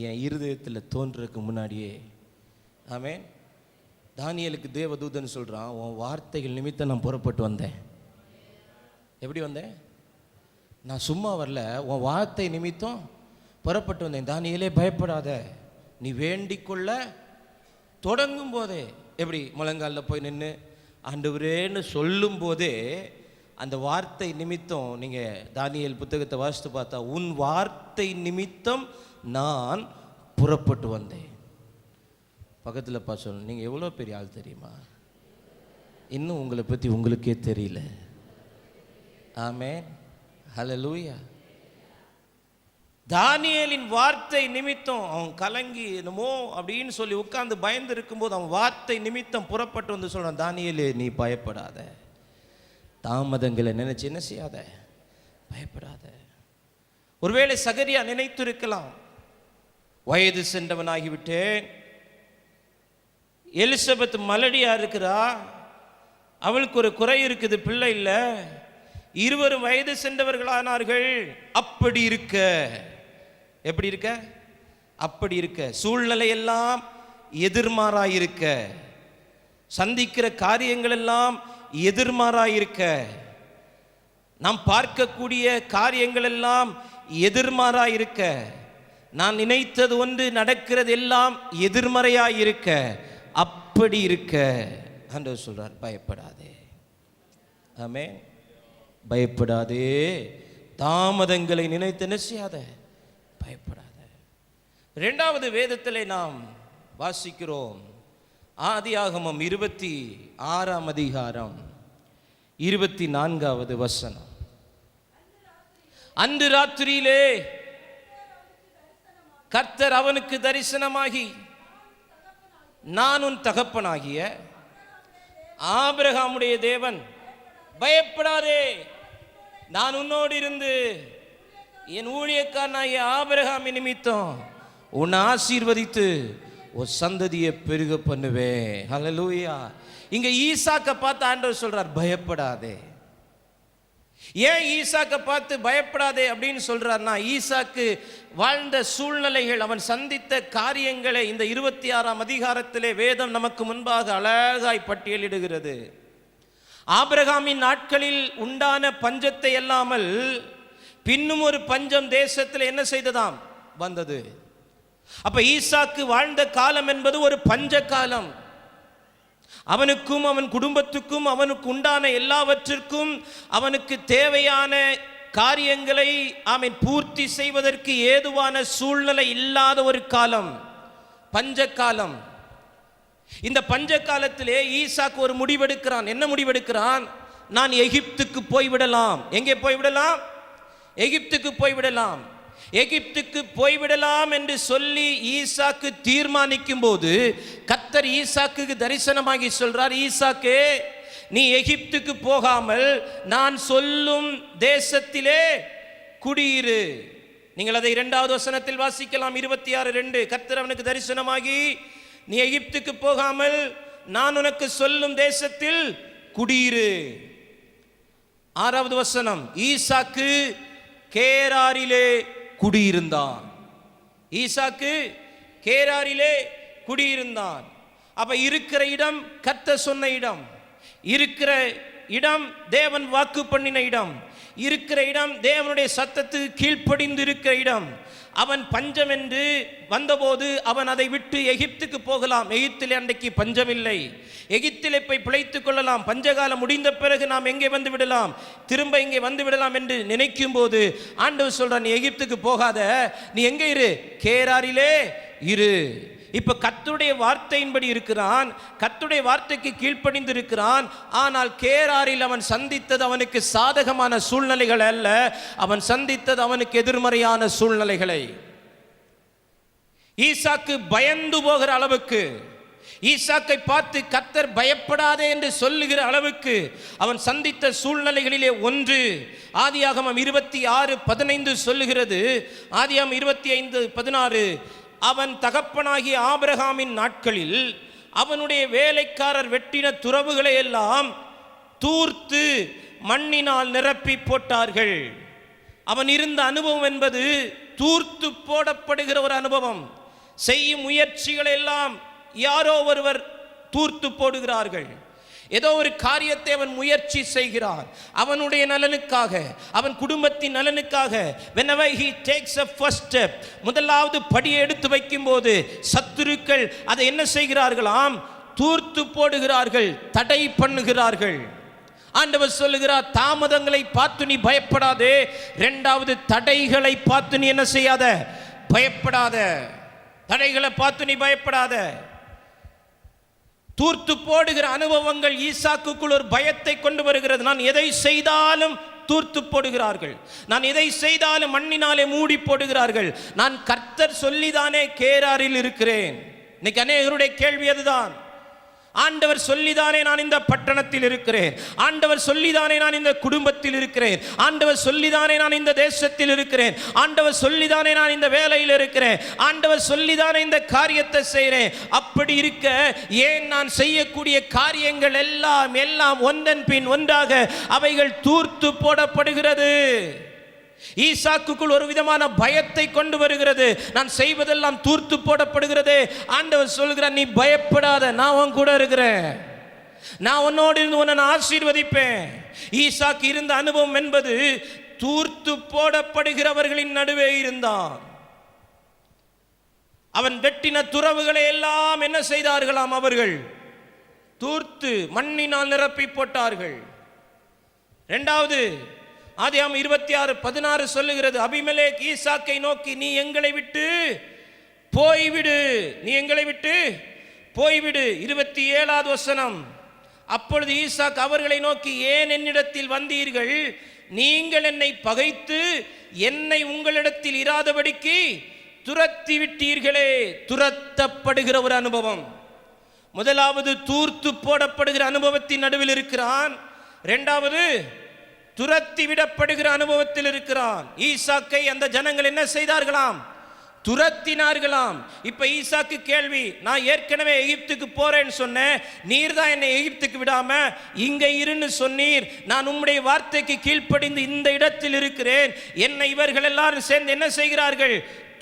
என் இருதயத்தில் தோன்றதுக்கு முன்னாடியே. ஆமென். தானியேலுக்கு தேவதூதன் சொல்றான், உன் வார்த்தைகள் நிமித்தம் நான் புறப்பட்டு வந்தேன். எப்படி வந்தேன்? நான் சும்மா வரல, உன் வார்த்தை நிமித்தம் புறப்பட்டு வந்தேன். தானியேலே பயப்படாத, நீ வேண்டிக்கொள்ள தொடங்கும் போதே, எப்படி முழங்காலில் போய் நின்று ஆண்டவரேன்னு சொல்லும் போதே அந்த வார்த்தை நிமித்தம், நீங்கள் தானியேல் புத்தகத்தை வாசித்து பார்த்தா, உன் வார்த்தை நிமித்தம் நான் புறப்பட்டு வந்தேன். பக்கத்தில் சொல்லணும், நீங்கள் எவ்வளோ பெரிய ஆள் தெரியுமா? இன்னும் உங்களை பற்றி உங்களுக்கே தெரியல. ஆமென். ஹல்லேலூயா. தானியேலின் வார்த்தை நிமித்தம் அவன் கலங்கி என்னமோ அப்படின்னு சொல்லி உட்கார்ந்து பயந்து இருக்கும்போது அவன் வார்த்தை நிமித்தம் புறப்பட்டு வந்து சொல்றான், தானியேலே நீ பயப்படாத, தாமதங்களை நினைச்சு என்ன செய்யாத, பயப்படாத. ஒருவேளை சகரியா நினைத்து இருக்கலாம், வயது சென்றவனாகிவிட்டேன், எலிசபெத் மலடியா இருக்கிறா, அவளுக்கு ஒரு குறை இருக்குது, பிள்ளை இல்லை, இருவரும் வயது சென்றவர்களானார்கள். அப்படி இருக்க, எப்படி இருக்க, அப்படி இருக்க, சூழ்நிலை எல்லாம் எதிர்மாறாயிருக்க, சந்திக்கிற காரியங்கள் எல்லாம் எதிர்மாறாயிருக்க, நாம் பார்க்கக்கூடிய காரியங்கள் எல்லாம் எதிர்மாறாயிருக்க, நான் நினைத்தது ஒன்று, நடக்கிறது எல்லாம் எதிர்மறையாய் இருக்க, அப்படி இருக்க ஆண்டவர் சொல்றார், பயப்படாதே. ஆமென். பயப்படாதே, தாமதங்களை நினைத்து என்ன செய்யாத, பயப்படாத. இரண்டாவது வேதத்திலே நாம் வாசிக்கிறோம், ஆதியாகமம் 26ஆம் அதிகாரம் 24வது வசனம். அன்று ராத்திரியிலே கர்த்தர் அவனுக்கு தரிசனமாகி, நான் உன் தகப்பனாகிய ஆபிரகாமுடைய தேவன், பயப்படாதே, நான் உன்னோடு இருந்து என் ஊழியக்காரனாகிய ஆபிரகாம் நிமித்தம் உன்னை ஆசீர்வதித்து ஒரு சந்ததியை பெருக பண்ணுவேன். ஹல்லேலூயா. இங்க ஈசாக்கை பார்த்து ஆண்டவர் சொல்றார், பயப்படாதே. ஏன் ஈசாக்கை பார்த்து பயப்படாதே அப்படின்னு சொல்றார்னா, ஈசாக்கு வாழ்ந்த சூழ்நிலைகள், அவன் சந்தித்த காரியங்களை இந்த 26ஆம் அதிகாரத்திலே வேதம் நமக்கு முன்பாக அழகாய் பட்டியலிடுகிறது. ஆபிரகாமின் நாட்களில் உண்டான பஞ்சத்தை அல்லாமல் பின்னும் ஒரு பஞ்சம் தேசத்தில் என்ன செய்ததாம், வந்தது. அப்ப ஈசாக்கு வாழ்ந்த காலம் என்பது ஒரு பஞ்ச காலம். அவனுக்கும் அவன் குடும்பத்துக்கும் அவனுக்கு உண்டான எல்லாவற்றிற்கும் அவனுக்கு தேவையான காரியங்களை அவன் பூர்த்தி செய்வதற்கு ஏதுவான சூழ்நிலை இல்லாத ஒரு காலம், பஞ்ச காலம். இந்த பஞ்ச காலத்திலே ஈசாக்கு ஒரு முடிவெடுக்கிறான். என்ன முடிவெடுக்கிறான்? நான் எகிப்துக்கு போய்விடலாம். எங்கே போய்விடலாம்? எகிப்துக்கு போய்விடலாம். எகிப்துக்கு போய்விடலாம் என்று சொல்லி ஈசாக்கு தீர்மானிக்கும் போது கர்த்தர் ஈசாக்குக்கு தரிசனமாகி சொல்றார், ஈசாக்கே, நீ எகிப்துக்கு போகாமல் நான் சொல்லும் தேசத்திலே குடியிரு. நீங்கள் அதை 2வது வசனத்தில் வாசிக்கலாம். 26:2. கர்த்தர் அவனுக்கு தரிசனமாகி, நீ எகிப்துக்கு போகாமல் நான் உனக்கு சொல்லும் தேசத்தில் குடியிரு. 6வது வசனம், ஈசாக்கு கேராரிலே குடியிருந்தான். ஈசாக்கு கேராரிலே குடியிருந்தான். அப்ப இருக்கிற இடம் கர்த்தர் சொன்ன இடம், இருக்கிற இடம் தேவன் வாக்கு பண்ணின இடம், இருக்கிற இடம் தேவனுடைய சத்தத்துக்கு கீழ்ப்படிந்து இருக்கிற இடம். அவன் பஞ்சம் என்று வந்தபோது அவன் அதை விட்டு எகிப்துக்கு போகலாம். எகிப்திலே அன்றைக்கு பஞ்சம் இல்லை. எகிப்திலே போய் பிழைத்துக் கொள்ளலாம். பஞ்சகாலம் முடிந்த பிறகு நாம் எங்கே வந்து விடலாம், திரும்ப இங்கே வந்து விடலாம் என்று நினைக்கும் போது ஆண்டவர் சொல்றான், நீ எகிப்துக்கு போகாத, நீ எங்கே இரு, கேராரிலே இரு. இப்ப கர்த்தருடைய வார்த்தையின்படி இருக்கிறான், கர்த்தருடைய வார்த்தைக்கு கீழ்ப்படிந்து இருக்கிறான். ஆனால் கேராரில் அவன் சந்தித்தது அவனுக்கு சாதகமான சூழ்நிலைகள் அல்ல, அவன் சந்தித்தது அவனுக்கு எதிர்மறையான சூழ்நிலைகளை. ஈசாக்கு பயந்து போகிற அளவுக்கு, ஈசாக்கை பார்த்து கர்த்தர் பயப்படாதே என்று சொல்லுகிற அளவுக்கு அவன் சந்தித்த சூழ்நிலைகளிலே ஒன்று ஆதியாகமம் 26:15 சொல்லுகிறது. ஆதியாகமம் 25:16, அவன் தகப்பனாகிய ஆபிரகாமின் நாட்களில் அவனுடைய வேலைக்காரர் வெட்டின துறவுகளை எல்லாம் தூர்த்து மண்ணினால் நிரப்பி போட்டார்கள். அவன் இருந்த அனுபவம் என்பது தூர்த்து போடப்படுகிற ஒரு அனுபவம். செய்யும் முயற்சிகளை எல்லாம் யாரோ ஒருவர் தூர்த்து போடுகிறார்கள். ஏதோ ஒரு காரியத்தை அவன் முயற்சி செய்கிறான், அவனுடைய நலனுக்காக, அவன் குடும்பத்தின் நலனுக்காக. whenever he takes a first step, முதலாவது படியை எடுத்து வைக்கும் போது சத்துருக்கள் அதை என்ன செய்கிறார்களாம், தூர்த்து போடுகிறார்கள், தடை பண்ணுகிறார்கள். ஆண்டவர் சொல்லுகிறார், தாமதங்களை பார்த்து நீ பயப்படாதே, இரண்டாவது தடைகளை பார்த்து நீ என்ன செய்யாத, பயப்படாத. தடைகளை பார்த்து நீ பயப்படாத. தூர்த்து போடுகிற அனுபவங்கள் ஈசாக்குக்குள் ஒரு பயத்தை கொண்டு வருகிறது. நான் எதை செய்தாலும் தூர்த்து போடுகிறார்கள், நான் எதை செய்தாலும் மண்ணினாலே மூடி போடுகிறார்கள். நான் கர்த்தர் சொல்லிதானே கேராரில் இருக்கிறேன். இன்னைக்கு அநேகருடைய கேள்வி அதுதான். ஆண்டவர் சொல்லிதானே நான் இந்த பட்டணத்தில் இருக்கிறேன், ஆண்டவர் சொல்லிதானே நான் இந்த குடும்பத்தில் இருக்கிறேன், ஆண்டவர் சொல்லிதானே நான் இந்த தேசத்தில் இருக்கிறேன், ஆண்டவர் சொல்லிதானே நான் இந்த வேலையில் இருக்கிறேன், ஆண்டவர் சொல்லிதானே இந்த காரியத்தை செய்கிறேன். அப்படி இருக்க ஏன் நான் செய்யக்கூடிய காரியங்கள் எல்லாம் ஒன்றன் பின் ஒன்றாக அவைகள் தூர்த்து போடப்படுகிறது? ஈசாக்குக்குள் ஒரு விதமான பயத்தை கொண்டு வருகிறது. நான் செய்வதெல்லாம் தூர்த்து போடப்படுகிறது. ஆண்டவர் சொல்கிறார், நீ பயப்படாத, நான் உன் கூட இருக்கிறேன், நான் உன்னோடு இருந்து உன்னை நான் ஆசீர்வதிப்பேன். ஈசாக்கு இருந்த அனுபவம் என்பது தூர்த்து போடப்படுகிறவர்களின் நடுவே இருந்தான். அவன் வெட்டின துறவுகளை எல்லாம் என்ன செய்தார்களாம்? அவர்கள் தூர்த்து மண்ணினால் நிரப்பி போட்டார்கள். இரண்டாவது ஆதியாகமம் 26:16 சொல்லுகிறது, அபிமெலேக் ஈசாக்கை நோக்கி, நீ எங்களை விட்டு போய்விடு, நீ எங்களை விட்டு போய்விடு. 27வது வசனம், அப்பொழுது ஈசாக் அவர்களை நோக்கி, ஏன் என்னிடத்தில் வந்தீர்கள்? நீங்கள் என்னை பகைத்து என்னை உங்களிடத்தில் இராதபடிக்கு துரத்தி விட்டீர்களே. துரத்தப்படுகிற ஒரு அனுபவம். முதலாவது தூர்த்து போடப்படுகிற அனுபவத்தின் நடுவில் இருக்கிறான். இரண்டாவது துரத்தி விடப்படுகிற அனுபவத்தில் இருக்கிறான். ஈசாக்கை அந்த ஜனங்கள் என்ன செய்தார்களாம்? துரத்தினார்களாம். இப்ப ஈசாக்கு கேள்வி, நான் ஏற்கனவே எகிப்துக்கு போறேன்னு சொன்னேன், நீர் தான் என்னை எகிப்துக்கு விடாம இங்க இருன்னு சொன்னீர். நான் உம்முடைய வார்த்தைக்கு கீழ்ப்படிந்து இந்த இடத்தில் இருக்கிறேன். என்னை இவர்கள் எல்லாரும் சேர்ந்து என்ன செய்கிறார்கள்?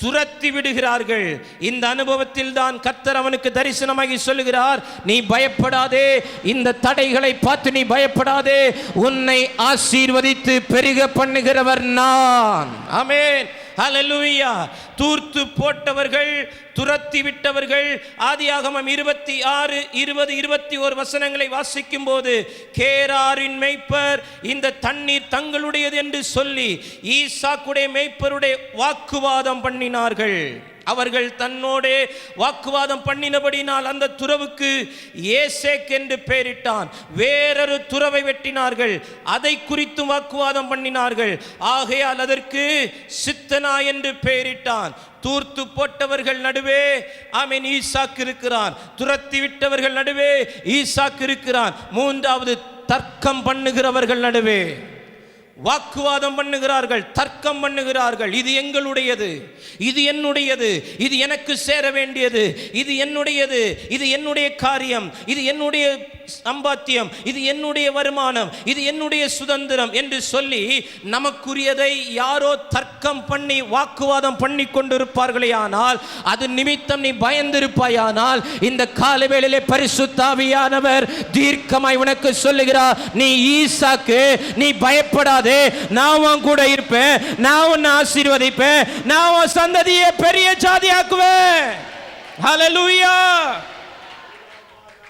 துரத்தி விடுகிறார்கள். இந்த அனுபவத்தில் தான் கர்த்தர் அவனுக்கு தரிசனமாகி சொல்லுகிறார், நீ பயப்படாதே, இந்த தடைகளை பார்த்து நீ பயப்படாதே, உன்னை ஆசீர்வதித்து பெருக பண்ணுகிறவர் நான். ஆமென், ஹல்லேலூயா. தூர்த்து போட்டவர்கள், துரத்தி விட்டவர்கள். ஆதியாகமம் 26, 20, 21 வசனங்களை வாசிக்கும் போது, கேராரின் மேய்ப்பர் இந்த தண்ணீர் தங்களுடையது என்று சொல்லி ஈசாக்குடைய மேய்ப்பருடைய வாக்குவாதம் பண்ணினார்கள். அவர்கள் தன்னோடே வாக்குவாதம் பண்ணினபடினால் அந்த துறவுக்கு ஏசேக் என்று பெயரிட்டான். வேறொரு துறவை வெட்டினார்கள், அதை குறித்து வாக்குவாதம் பண்ணினார்கள். ஆகையால் அதற்கு சித்தனா என்று பெயரிட்டான். தூர்த்து போட்டவர்கள் நடுவே ஆமென் ஈசாக்கு இருக்கிறான். துரத்தி விட்டவர்கள் நடுவே ஈசாக்கு இருக்கிறான். மூன்றாவது தர்க்கம் பண்ணுகிறவர்கள் நடுவே வாக்குவாதம் பண்ணுகிறார்கள், தர்க்கம் பண்ணுகிறார்கள். இது எங்களுடையது, இது என்னுடையது, இது எனக்கு சேர வேண்டியது, இது என்னுடையது, இது என்னுடைய காரியம், இது என்னுடைய சம்பாத்தியம், இது என்னுடைய வருமானம், இது என்னுடைய சுதந்திரம் என்று சொல்லி நமக்குரியதை யாரோ தர்க்கம் பண்ணி வாக்குவாதம் பண்ணி கொண்டிருப்பார்களே. ஆனால் அது நிமித்தம் நீ பயந்திருப்பாயானால் இந்த காலவேளையிலே பரிசுத்த ஆவியானவர் தீர்க்கமாய் உனக்கு சொல்லுகிறார், நீ ஈசாக்கு, நீ பயப்படாதே, நான் உன் கூட இருப்பேன், நான் உன்னை ஆசீர்வதிப்பேன், நான் உன் சந்ததியை பெரிய ஜாதியாக்குவேன். ஹல்லேலூயா.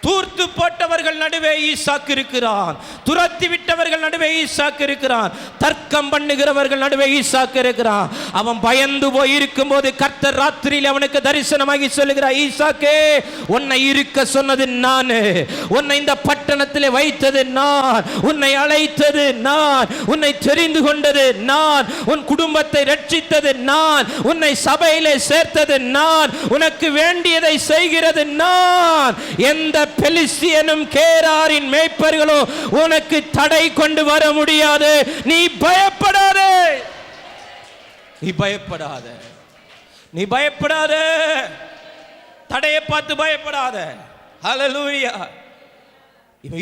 தூர்த்து போட்டவர்கள் நடுவே ஈசாக்கு இருக்கிறான். துரத்தி விட்டவர்கள் நடுவே ஈசாக்கு இருக்கிறான். தர்க்கம் பண்ணுகிறவர்கள் நடுவே ஈசாக்கு இருக்கிறான். அவன் பயந்து போய் இருக்கும் போது கர்த்தர் ராத்திரியில் அவனுக்கு தரிசனமாகி சொல்லுகிறார், ஈசாக்கே, உன்னை இருக்க சொன்னது நான், உன்னை இந்த பட்டணத்தில் வைத்தது நான், உன்னை அழைத்தது நான், உன்னை தெரிந்து கொண்டது நான், உன் குடும்பத்தை ரட்சித்தது நான், உன்னை சபையிலே சேர்த்தது நான், உனக்கு வேண்டியதை செய்கிறது நான். எந்த பெலிஸ்தியனும் கேராரின் மேய்ப்பர்களோ உனக்கு தடை கொண்டு வர முடியாது. நீ பயப்படாதே, நீ பயப்படாதே, நீ பயப்படாதே, தடையை பார்த்து பயப்படாதே. ஹல்லேலூயா.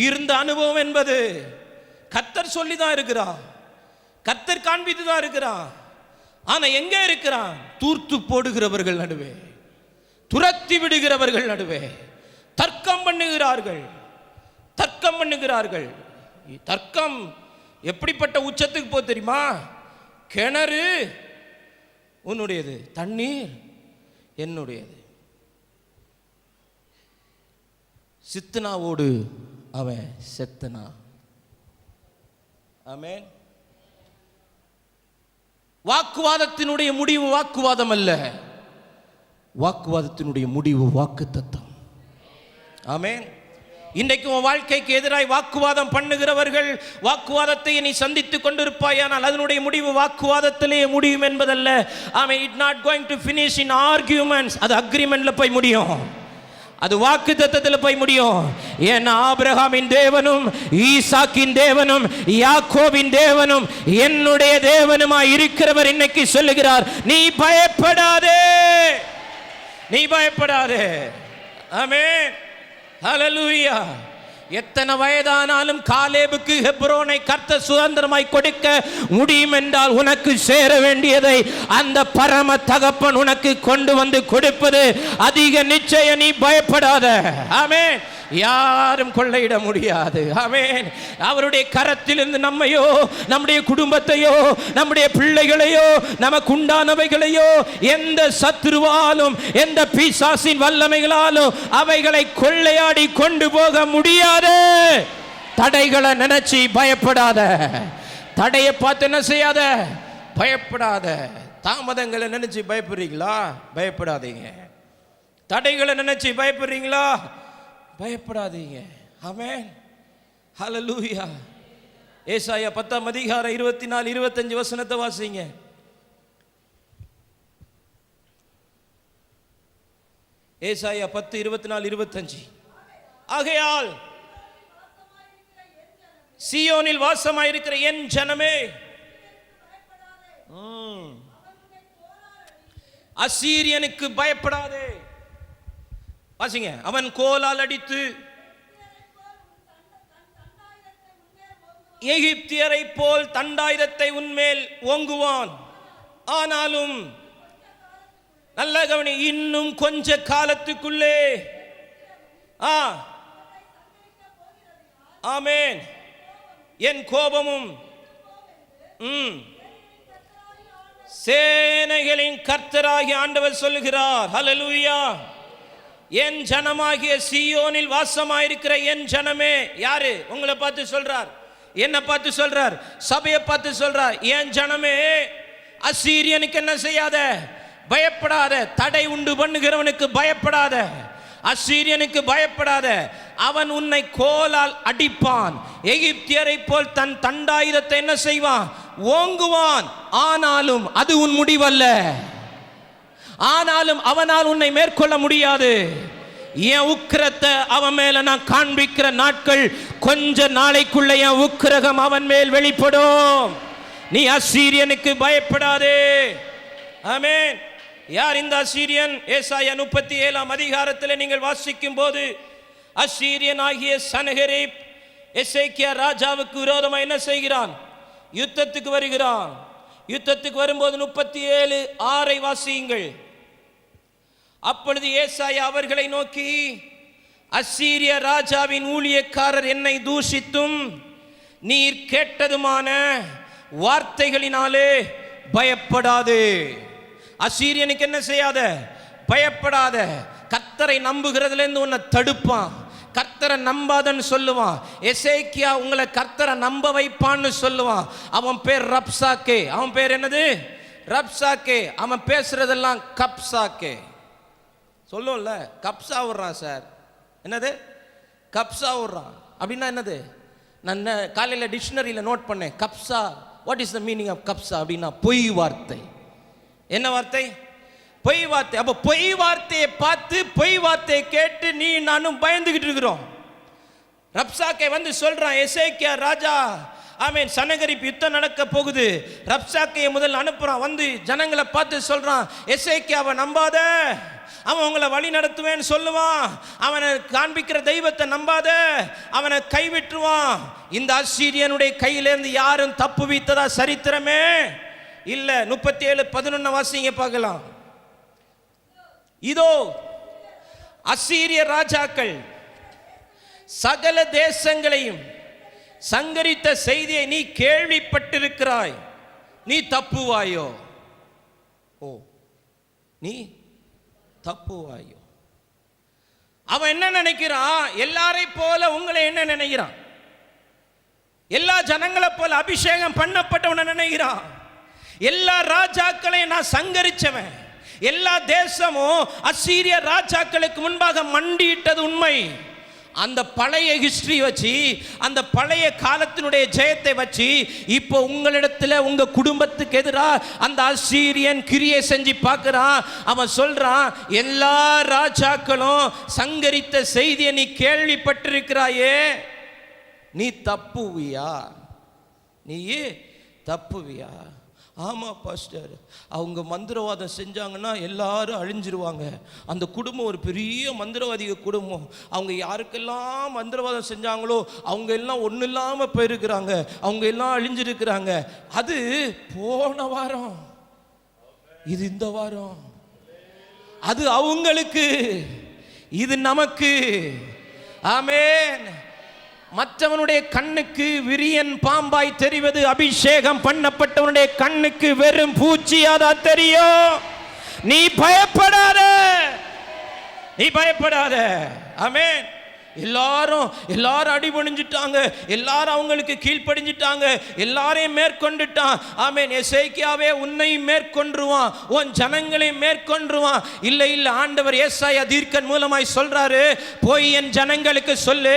இருந்த அனுபவம் என்பது கர்த்தர் சொல்லிதான் இருக்கிறான், கர்த்தர் காண்பித்து தான் இருக்கிறான். ஆனா எங்க இருக்கிறான்? தூர்த்து போடுகிறவர்கள் நடுவே, துரத்தி விடுகிறவர்கள் நடுவே தர்க்கம் பண்ணுகிறார்கள், தர்க்கம் பண்ணுகிறார்கள். தர்க்கம் எப்படிப்பட்ட உச்சத்துக்கு போ தெரியுமா? கிணறு உன்னுடையது, தண்ணீர் என்னுடையது. சித்தனாவோடு அவன் செத்தனா. ஆமென். வாக்குவாதத்தினுடைய முடிவு வாக்குவாதம் அல்ல, வாக்குவாதத்தினுடைய முடிவு வாக்குத்தத்தம். ஆமென். இன்றைக்கு உன் வாழ்க்கைக்கு எதிராய் வாக்குவாதம் பண்ணுகிறவர்கள், வாக்குவாதத்தை நீ சந்தித்துக் கொண்டிருப்பாயானால் அதனுடைய முடிவு வாக்குவாதத்திலே முடியும் என்பதல்ல. Amen. It not going to finish in arguments. அது அக்ரிமெண்ட்ல போய் முடியும், அது வாக்குத்தத்தத்தில் போய் முடியும். ஏன்னா ஆபிரகாமின் தேவனும் ஈசாக்கின் தேவனும் யாக்கோபின் தேவனும் என்னுடைய தேவனுமாய் இருக்கிறவர் இன்னைக்கு சொல்லுகிறார், நீ பயப்படாதே, நீ பயப்படாதே. ஆமென், ஹல்லேலூயா. எத்தனை வயதானாலும் காலேபுக்கு ஹெப்ரோனை கர்த்தர் சுதந்திரமாய் கொடுக்க முடியும் என்றால் உனக்கு சேர வேண்டியதை அந்த பரம தகப்பன் உனக்கு கொண்டு வந்து கொடுப்பது அதிக நிச்சயம். நீ பயப்படாத. ஆமென். யாரும் கொள்ளையிட முடியாது. ஆமென். அவருடைய கரத்திலிருந்து நம்மையோ, நம்முடைய குடும்பத்தையோ, நம்முடைய பிள்ளைகளையோ, நமக்கு உண்டானவைகளையோ எந்த சத்துருவாலும், எந்த பிசாசின் வல்லமைகளாலும் அவைகளை கொள்ளையாடி கொண்டு போக முடியாது. தடைகளை நினைச்சு பயப்படாத. தடையை பார்த்து என்ன செய்யாத, பயப்படாத. தாமதங்களை நினைச்சு பயப்படுறீங்களா? பயப்படாதீங்க. தடைகளை நினைச்சு பயப்படுறீங்களா? பயப்படாதீங்க. ஆமென். ஹல்லேலூயா. ஏசாயா 10 அதிகாரம் 24 25 வசனத்தை வாசிங்க. ஏசாயா 10 24 25. ஆகையால் சீயோனில் வாசமாயிருக்கிற என் ஜனமே, அசீரியனுக்கு பயப்படாதே. வாசிங்க. அவன் கோலால் அடித்து எகிப்தியரை போல் தண்டாயுதத்தை உன்மேல் ஓங்குவான். ஆனாலும் நல்ல கவனி, இன்னும் கொஞ்ச காலத்துக்குள்ளே ஆமென், என் கோபமும் சேனைகளின் கர்த்தராகிய ஆண்டவர் சொல்லுகிறார். ஹல்லேலூயா. என் ஜனமாகிய சீயோனில் வாசமாயிருக்கிற என் ஜனமே. யாரு? உங்களை பார்த்து சொல்றார், என்ன பார்த்து சொல்றார், சபையை பார்த்து சொல்றார். என் ஜனமே, அசீரியனுக்கு என்ன செய்யாத, பயப்படாத. தடை உண்டு பண்ணுகிறவனுக்கு பயப்படாத. அசீரியனுக்கு பயப்படாத. அவன் உன்னை கோலால் அடிப்பான். எகிப்தியரை போல் தன் தண்டாயுதத்தை என்ன செய்வான், ஓங்குவான். ஆனாலும் அது உன் முடிவல்ல. ஆனாலும் அவனால் உன்னை மேற்கொள்ள முடியாது. என் உக்கிரத்தை அவன் மேல நான் காண்பிக்கிற நாட்கள் கொஞ்ச நாளைக்குள்ள என் உக்கிரகம் அவன் மேல் வெளிப்படும். நீ அசீரியனுக்கு பயப்படாதே. ஆமென். யார் இந்த அசீரியன்? ஏசாயா 37 அதிகாரத்தில் நீங்கள் வாசிக்கும் போது, அசீரியன் ஆகிய சனகரிப் எசேக்கியா ராஜாவுக்கு விரோதமாக என்ன செய்கிறான்? யுத்தத்துக்கு வருகிறான். யுத்தத்துக்கு வரும்போது 37:6 வாசியுங்கள். அப்பொழுது ஏசாயா அவர்களை நோக்கி, அசீரிய ராஜாவின் ஊழியக்காரர் என்னை தூஷித்தும் நீர் கேட்டதுமான வார்த்தைகளினாலே பயப்படாதே. அசீரியனுக்கு என்ன செய்யாத, பயப்படாத. கர்த்தரை நம்புகிறதுல இருந்து உன்னை தடுப்பான். கர்த்தரை நம்பாதன்னு சொல்லுவான். எசேக்கியா உங்களை கர்த்தரை நம்ப வைப்பான்னு சொல்லுவான். அவன் பேர் ரப்சாக்கே. அவன் பேர் என்னது? ரப்சாக்கே. அவன் பேசுறதெல்லாம் கப்சாக்கே. சொல்லும்ல, கப்சா விடுறான் சார். என்னது? கப்சா விடுறான் அப்படின்னா என்னது? நான் காலையில் டிக்ஷனரியில் நோட் பண்ணேன். கப்சா, what is the meaning of கப்சா அப்படின்னா பொய் வார்த்தை. என்ன வார்த்தை? பொய் வார்த்தை. அப்போ பொய் வார்த்தையை பார்த்து, பொய் வார்த்தையை கேட்டு நீ நானும் பயந்துகிட்டு இருக்கிறோம். ரப்சாக்கே வந்து சொல்றான், எசேக்கியா ராஜா, ஆமென், சனகரிப் யுத்தம் நடக்க போகுது. ரப்சாக்கையை முதல்ல அனுப்புறான். வந்து ஜனங்களை பார்த்து சொல்றான், எசேக்கியாவை நம்பாத, அவன் உங்களை வழி நடத்துவேன்னு சொல்லுவான். அவனை காண்பிக்கிற தெய்வத்தை நம்பாத, அவனை கைவிட்டுருவான். இந்த அசீரியனுடைய கையிலேருந்து யாரும் தப்பு வைத்ததா சரித்திரமே இல்ல. 37:11 வாசிங்க பார்க்கலாம். இதோ அசீரிய ராஜாக்கள் சகல தேசங்களையும் சங்கரித்த செய்தியை நீ கேள்விப்பட்டிருக்கிறாய். நீ தப்புவாயோ? ஓ, நீ தப்புவாயோ? அவன் என்ன நினைக்கிறான்? எல்லாரை போல உங்களை என்ன நினைக்கிறான்? எல்லா ஜனங்களை போல அபிஷேகம் பண்ணப்பட்டவன நினைக்கிறான். எல்லா ராஜாக்களையும் நான் சங்கரிச்சவன். எல்லா தேசமும் அசீரிய ராஜாக்களுக்கு முன்பாக மண்டியிட்டது உண்மை. அந்த பழைய ஹிஸ்டரி வச்சு, அந்த பழைய காலத்தினுடைய ஜெயத்தை வச்சு இப்போ உங்களிடத்துல உங்க குடும்பத்துக்கு எதிராக அந்த அசீரியன் கிரியை செஞ்சு பார்க்கிறான். அவன் சொல்றான், எல்லா ராஜாக்களும் சங்கரித்த செய்தியை நீ கேள்விப்பட்டிருக்கிறாயே, நீ தப்புவியா? நீ தப்புவியா? ஆமா பாஸ்டர், அவங்க மந்திரவாதம் செஞ்சாங்கன்னா எல்லாரும் அழிஞ்சிருவாங்க. அந்த குடும்பம் ஒரு பெரிய மந்திரவாதிக குடும்பம். அவங்க யாருக்கெல்லாம் மந்திரவாதம் செஞ்சாங்களோ அவங்க எல்லாம் ஒன்றும் இல்லாமல் போயிருக்கிறாங்க. அவங்க எல்லாம் அழிஞ்சிருக்கிறாங்க. அது போன வாரம், இது இந்த வாரம். அது அவங்களுக்கு, இது நமக்கு. ஆமென். மற்றவனுடைய கண்ணுக்கு விரியன் பாம்பாய் தெரிவது, அபிஷேகம் பண்ணப்பட்டவனுடைய கண்ணுக்கு வெறும் பூச்சியாதான் தெரியும். நீ பயப்படாத, நீ பயப்படாத. ஆமென். எல்லாரும் அடிபணிஞ்சிட்டாங்க, எல்லாரும் அவங்களுக்கு கீழ்ப்படிஞ்சிட்டாங்க, எல்லாரையும் மேற்கொண்டுட்டான். ஆமென். எசேக்கியாவே உன்னை மேற்கொண்டுருவான், உன் ஜனங்களை மேற்கொண்டுருவான். இல்லை இல்லை, ஆண்டவர் ஏசாயா தீர்க்கன் மூலமாய் சொல்றாரு, போய் என் ஜனங்களுக்கு சொல்லு,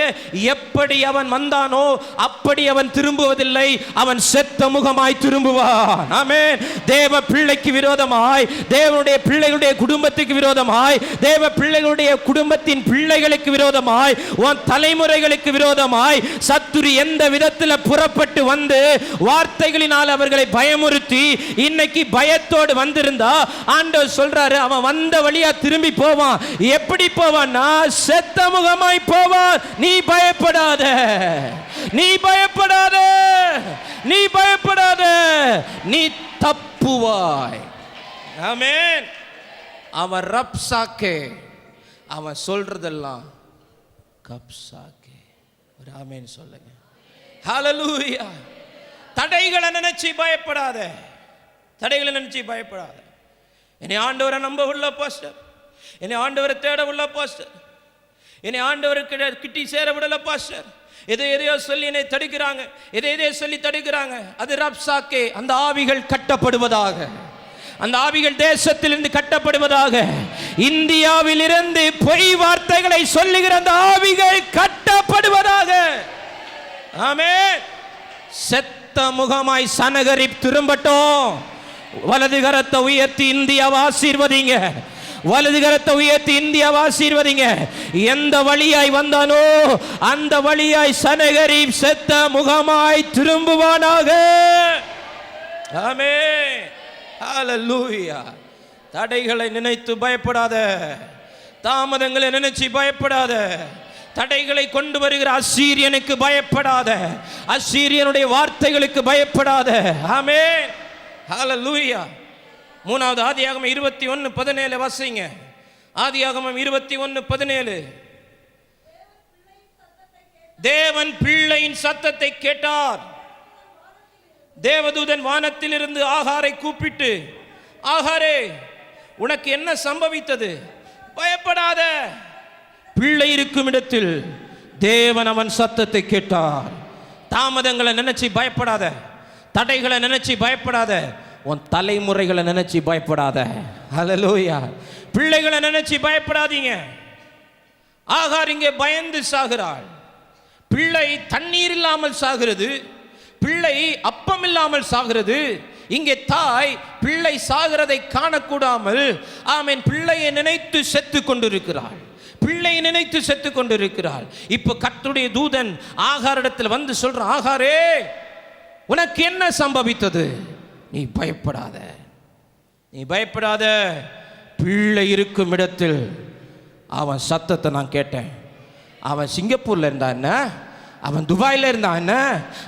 எப்படி அவன் வந்தானோ அப்படி அவன் திரும்புவதில்லை, அவன் செத்த முகமாய் திரும்புவான். ஆமென். தேவ பிள்ளைக்கு விரோதமாய், தேவனுடைய பிள்ளைகளுடைய குடும்பத்துக்கு விரோதமாய், தேவ பிள்ளைகளுடைய குடும்பத்தின் பிள்ளைகளுக்கு விரோதமாய், உன் தலைமுறைகளுக்கு விரோதமாய் சத்துரு எந்த விதத்தில் புறப்பட்டு வந்து வார்த்தைகளினால் அவர்களை பயமுறுத்தி இன்னைக்கு பயத்தோடு வந்திருந்தா, ஆண்டவர் சொல்றாரு, அவன் வந்த வழியா திரும்பி போவான். எப்படி போவான்னா, செத்த முகமாய் போவான். நீ பயப்படாத, நீ பயப்படாத, நீ பயப்படாத, நீ தப்புவாய். ஆமென். அவன் ரப்சாக்கே, அவன் சொல்றதெல்லாம் கப்சாக்கே. ஒரு ஆமென் சொல்லுங்க. ஹல்லேலூயா. தடைகளை நினைச்சு பயப்படாத, தடைகளை நினைச்சு பயப்படாத. என்னை ஆண்டவரை நம்ப உள்ள பாஸ்டர், என்னை ஆண்டவரை தேட உள்ள பாஸ்டர், என்னை ஆண்டவருக்கு கிட்டி சேர விடல பாஸ்டர், எதையோ சொல்லி என்னை தடுக்கிறாங்க, எதையோ சொல்லி தடுக்கிறாங்க. அது ரப்சாக்கே. அந்த ஆவிகள் கட்டப்படுவதாக, அந்த ஆவிகள் தேசத்திலிருந்து கட்டப்படுவதாக. இந்தியாவில் இருந்து பொய் வார்த்தைகளை சொல்லுகிற அந்த ஆவிகள் கட்டப்படுவதாக. ஆமென். செத்த முகமாய் சனகரிப் திரும்பட்டும். வலது கரத்தை உயர்த்தி இந்தியாவை ஆசீர்வதிங்க, வலது கரத்தை உயர்த்தி இந்தியாவை ஆசீர்வதிங்க. எந்த வழியாய் வந்தானோ அந்த வழியாய் சனகரிப் செத்த முகமாய் திரும்புவானாக. ஆமென். ஹல்லேலூயா. தடைகளை நினைத்து பயப்படாத, தாமதங்களை நினைச்சு பயப்படாத, தடைகளை கொண்டு வருகிற அசீரியனுக்கு பயப்படாத, அசீரியனுடைய வார்த்தைகளுக்கு பயப்படாத. ஆமென். ஹல்லேலூயா. மூணாவது ஆதியாகமம் 21:17 வாசிங்க. ஆதியாகமம் 21:17. தேவன் பிள்ளையின் சத்தத்தை கேட்டார். தேவதூதன் வானத்திலிருந்து ஆகாரை கூப்பிட்டு, ஆகாரே, உனக்கு என்ன சம்பவித்தது? பயப்படாத. பிள்ளை இருக்கும் இடத்தில் தேவன் அவன் சத்தத்தை கேட்டார். தாமதங்களை நினைச்சு பயப்படாத, தடைகளை நினைச்சு பயப்படாத, உன் தலைமுறைகளை நினைச்சு பயப்படாத. ஹல்லேலூயா. பிள்ளைகளை நினைச்சு பயப்படாதீங்க. ஆகார் இங்கே பயந்து சாகிறாள். பிள்ளை தண்ணீர் இல்லாமல் சாகிறது, பிள்ளை அப்பம் இல்லாமல் சாகிறது. இங்கே தாய் பிள்ளை சாகிறதை காணக்கூடாமல், ஆமென், பிள்ளையை நினைத்து செத்து கொண்டிருக்கிறாள், பிள்ளையை நினைத்து செத்து கொண்டிருக்கிறாள். இப்போ கர்த்தருடைய தூதன் ஆகாரிடத்தில் வந்து சொல்றான், ஆகாரே, உனக்கு என்ன சம்பவித்தது? நீ பயப்படாத, நீ பயப்படாத. பிள்ளை இருக்கும் இடத்தில் அவன் சத்தத்தை நான் கேட்டேன். அவன் சிங்கப்பூர்ல இருந்தான் என்ன, அவன் துபாயில் இருந்தான் என்ன,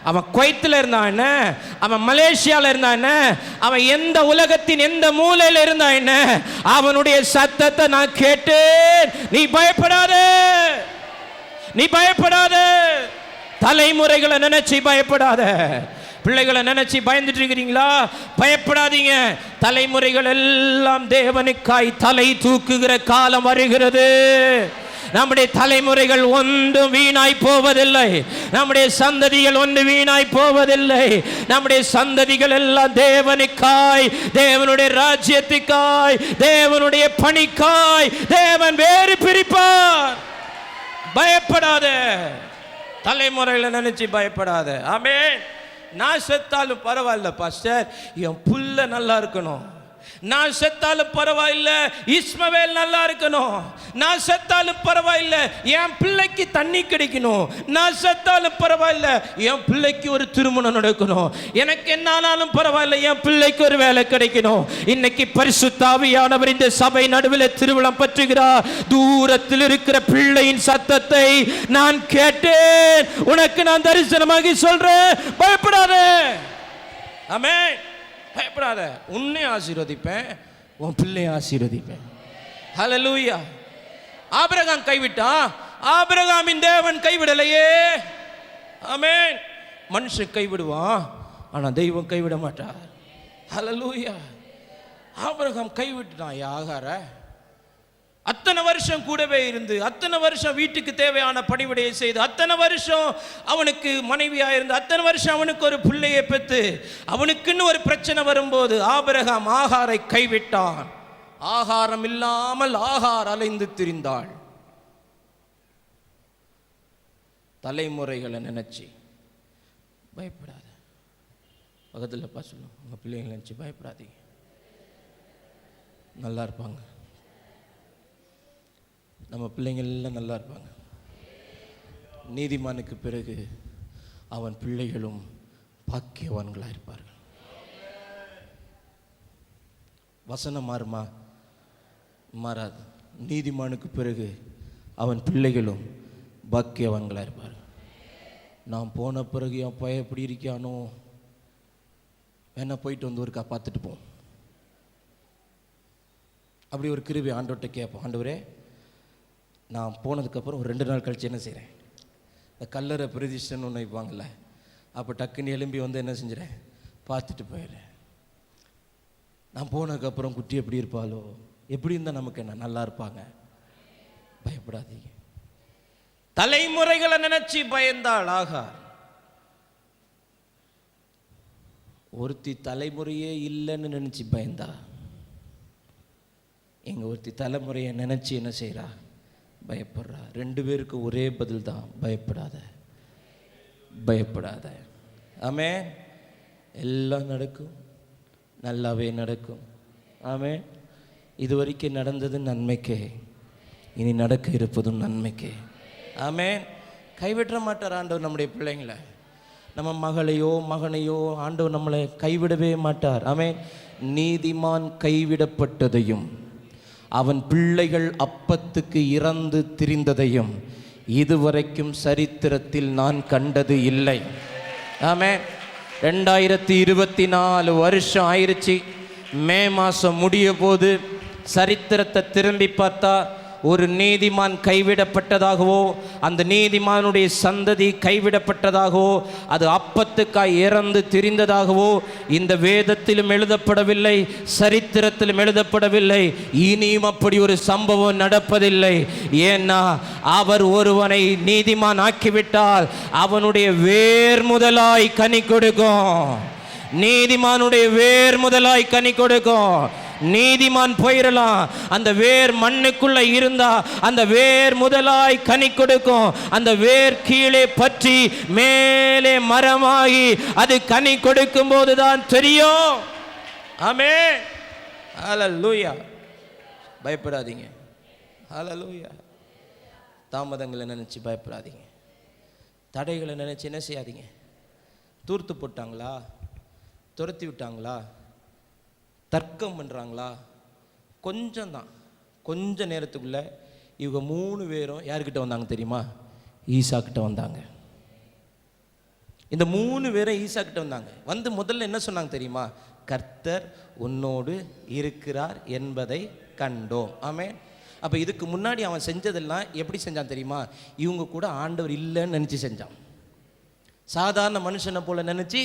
அவன் குவைத்தில் இருந்தான் என்ன, அவன் மலேசியாவில் இருந்தான் என்ன, அவன் எந்த உலகத்தின் எந்த மூலையில் இருந்தான் என்ன, அவனுடைய சத்தத்தை நான் கேட்டேன். நீ பயப்படாத, நீ பயப்படாத. தலைமுறைகளை நினைச்சு பயப்படாத. பிள்ளைகளை நினைச்சு பயந்துட்டு இருக்கிறீங்களா? பயப்படாதீங்க. தலைமுறைகள் எல்லாம் தேவனுக்காய் தலை தூக்குகிற காலம் வருகிறது. நம்முடைய தலைமுறைகள் ஒன்றும் வீணாய் போவதில்லை, நம்முடைய சந்ததிகள் ஒன்று வீணாய் போவதில்லை. நம்முடைய சந்ததிகள் எல்லாம் தேவனுக்காய், தேவனுடைய ராஜ்யத்துக்காய், தேவனுடைய பணிக்காய் தேவன் வேறு பிரிப்பார். பயப்படாத, தலைமுறைகளை நினைச்சு பயப்படாத. ஆமென். நான் செத்தாலும் பரவாயில்ல பாஸ்டர், என் புள்ள நல்லா இருக்கணும். நான் செத்தாலும் பரவாயில்ல, இஸ்மவேல் நல்லா இருக்கணும். நான் செத்தாலும் பரவாயில்ல, என் பிள்ளைக்கு தண்ணி கிடைக்கணும். நான் செத்தாலும் பரவாயில்ல, என் பிள்ளைக்கு ஒரு திருமணம் நடக்கணும். எனக்கு என்ன ஆனாலும் பரவாயில்ல, என் பிள்ளைக்கு ஒரு வேலை கிடைக்கணும். இன்னைக்கு பரிசுத்த ஆவியானவர் இந்த சபை நடுவில் திருவிழம் பற்றுகிறார். தூரத்தில் இருக்கிற பிள்ளையின் சத்தத்தை நான் கேட்டேன். உனக்கு நான் தரிசனமாகி சொல்றேன், பயப்படாத. ஆமென். பயப்படாத. உன்னை ஆசீர்வதிப்பேன், உன் பிள்ளையை ஆசீர்வதிப்பேன். ஹல்லேலூயா. ஆபிரகாம் கைவிட்டான், ஆபிரகாமின் தேவன் கைவிடலையே. ஆமென். மனுஷன் கைவிடுவான், ஆனா தெய்வம் கைவிட மாட்டார். ஹல்லேலூயா. ஆபிரகாம் கைவிட்டுட்டான் ஆகார. அத்தனை வருஷம் கூடவே இருந்து, அத்தனை வருஷம் வீட்டுக்கு தேவையான பணிவிடையை செய்து, அத்தனை வருஷம் அவனுக்கு மனைவியா இருந்து, அத்தனை வருஷம் அவனுக்கு ஒரு பிள்ளையை பெற்று, அவனுக்குன்னு ஒரு பிரச்சனை வரும்போது ஆபிரகாம் ஆகாரை கைவிட்டான். ஆகாரம் இல்லாமல் ஆகார் அலைந்து திரிந்தாள். தலைமுறைகளை நினைச்சு பயப்படாத. பக்கத்தில் சொல்லும், உங்க பிள்ளைங்களை நினைச்சு பயப்படாதீங்க, நல்லா இருப்பாங்க. நம்ம பிள்ளைங்கள் எல்லாம் நல்லா இருப்பாங்க. நீதிமானுக்கு பிறகு அவன் பிள்ளைகளும் பாக்கியவான்களாக இருப்பார்கள். வசனம் மாறுமா? மாறாது. நீதிமானுக்கு பிறகு அவன் பிள்ளைகளும் பாக்கியவான்களாக இருப்பார்கள். நான் போன பிறகு என் பையன் எப்படி இருக்கானோ, வேணா போயிட்டு வந்து ஒருக்கா பார்த்துட்டு போம். அப்படி ஒரு கிருபை ஆண்டவர்கிட்ட கேட்போம். ஆண்டவரே, நான் போனதுக்கப்புறம் ஒரு 2 நாள் கழிச்சு என்ன செய்கிறேன், இந்த கல்லறை பிரதிஷ்டன்னு ஒன்று வைப்பாங்கள்ல, அப்போ டக்குன்னு எலும்பி வந்து என்ன செஞ்சிடறேன், பார்த்துட்டு போயிடுறேன். நான் போனதுக்கப்புறம் குட்டி எப்படி இருப்பாளோ, எப்படி இருந்தால் நமக்கு என்ன, நல்லா இருப்பாங்க. பயப்படாதீங்க. தலைமுறைகளை நினைச்சு பயந்தாள் ஆகார். ஒருத்தி தலைமுறையே இல்லைன்னு நினைச்சு பயந்தா. எங்க ஒருத்தி தலைமுறையை நினைச்சு என்ன செய்யறா, பயப்படுறா. 2 பேருக்கு ஒரே பதில் தான், பயப்படாத, பயப்படாத. ஆமென். எல்லாம் நடக்கும், நல்லாவே நடக்கும். ஆமென். இதுவரைக்கும் நடந்தது நன்மைக்கே, இனி நடக்க இருப்பதும் நன்மைக்கே. ஆமென். கைவிட மாட்டார் ஆண்டவர் நம்முடைய பிள்ளைங்களை. நம்ம மகளையோ மகனையோ ஆண்டவர் நம்மளை கைவிடவே மாட்டார். ஆமென். நீதிமான் கைவிடப்பட்டதையும் அவன் பிள்ளைகள் அப்பத்துக்கு இறந்து திரிந்ததையும் இதுவரைக்கும் சரித்திரத்தில் நான் கண்டது இல்லை. ஆமென். 2024 வருஷம் ஆயிருச்சு. மே மாதம் முடிய போது சரித்திரத்தை திரும்பி பார்த்தா ஒரு நீதிமான் கைவிடப்பட்டதாகவோ, அந்த நீதிமானுடைய சந்ததி கைவிடப்பட்டதாகவோ, அது அப்பத்துக்காய் இறந்து திரிந்ததாகவோ இந்த வேதத்திலும் எழுதப்படவில்லை, சரித்திரத்திலும் எழுதப்படவில்லை. இனியும் அப்படி ஒரு சம்பவம் நடப்பதில்லை. ஏன்னா அவர் ஒருவனை நீதிமான் ஆக்கிவிட்டால் அவனுடைய வேர் முதலாய் கனி கொடுக்கும். நீதிமானுடைய வேர் முதலாய் கனி கொடுக்கும். நீதிமான் போயிடலாம், அந்த வேர் மண்ணுக்குள்ள இருந்தா அந்த வேர் முதலாய் கனி கொடுக்கும். அந்த வேர் கீழே பற்றி மேலே மரமாகி அது கனி கொடுக்கும் போதுதான் தெரியும். ஆமென். ஹல்லேலூயா. பயப்படாதீங்க. ஹல்லேலூயா. தாமதங்களை நினைச்சு பயப்படாதீங்க. தடைகளை நினைச்சு என்ன செய்யாதீங்க. தூர்த்து போட்டாங்களா, துரத்தி விட்டாங்களா, தர்க்கம் பண்ணுறாங்களா, கொஞ்சம் தான், கொஞ்ச நேரத்துக்குள்ள இவங்க 3 பேரும் யார்கிட்ட வந்தாங்க தெரியுமா? ஈசா கிட்ட வந்தாங்க. இந்த 3 பேரும் ஈசா கிட்ட வந்தாங்க. வந்து முதல்ல என்ன சொன்னாங்க தெரியுமா? கர்த்தர் உன்னோடு இருக்கிறார் என்பதை கண்டோம். ஆமென். அப்போ இதுக்கு முன்னாடி அவன் செஞ்சதெல்லாம் எப்படி செஞ்சான் தெரியுமா? இவங்க கூட ஆண்டவர் இல்லைன்னு நினச்சி செஞ்சான். சாதாரண மனுஷனை போல நினச்சி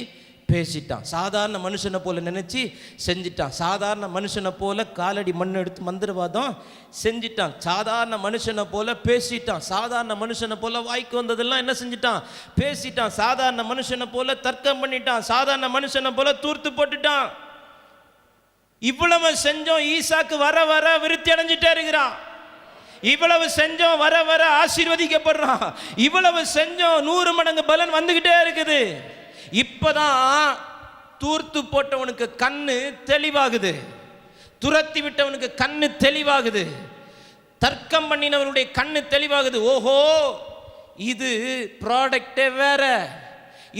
பேசிட்டான். சாதாரண மனுஷனை போல நினைச்சு செஞ்சிட்டான். சாதாரண மனுஷனை போல காலடி மண் எடுத்து மந்திரவாதம் செஞ்சிட்டான். சாதாரண மனுஷனை போல பேசிட்டான். சாதாரண மனுஷனை போல வாய்க்கு வந்ததெல்லாம் என்ன செஞ்சிட்டான்? பேசிட்டான். சாதாரண மனுஷனை போல தர்க்கம் பண்ணிட்டான். சாதாரண மனுஷனை போல தூர்த்து போட்டுட்டான். இவ்வளவு செஞ்சோம், ஈசாக்கு வர வர விருத்தி அடைஞ்சிட்டே இருக்கிறான். இவ்வளவு செஞ்சோம், வர வர ஆசீர்வதிக்கப்படுறான். இவ்வளவு செஞ்சோம், 100 மடங்கு பலன் வந்துகிட்டே இருக்குது. இப்பதான் தூர்த்து போட்டவனுக்கு கண்ணு தெளிவாகுது, துரத்தி விட்டவனுக்கு கண்ணு தெளிவாகுது, தர்க்கம் பண்ணினவனுடைய கண்ணு தெளிவாகுது. ஓஹோ, இது ப்ராடக்டே வேற,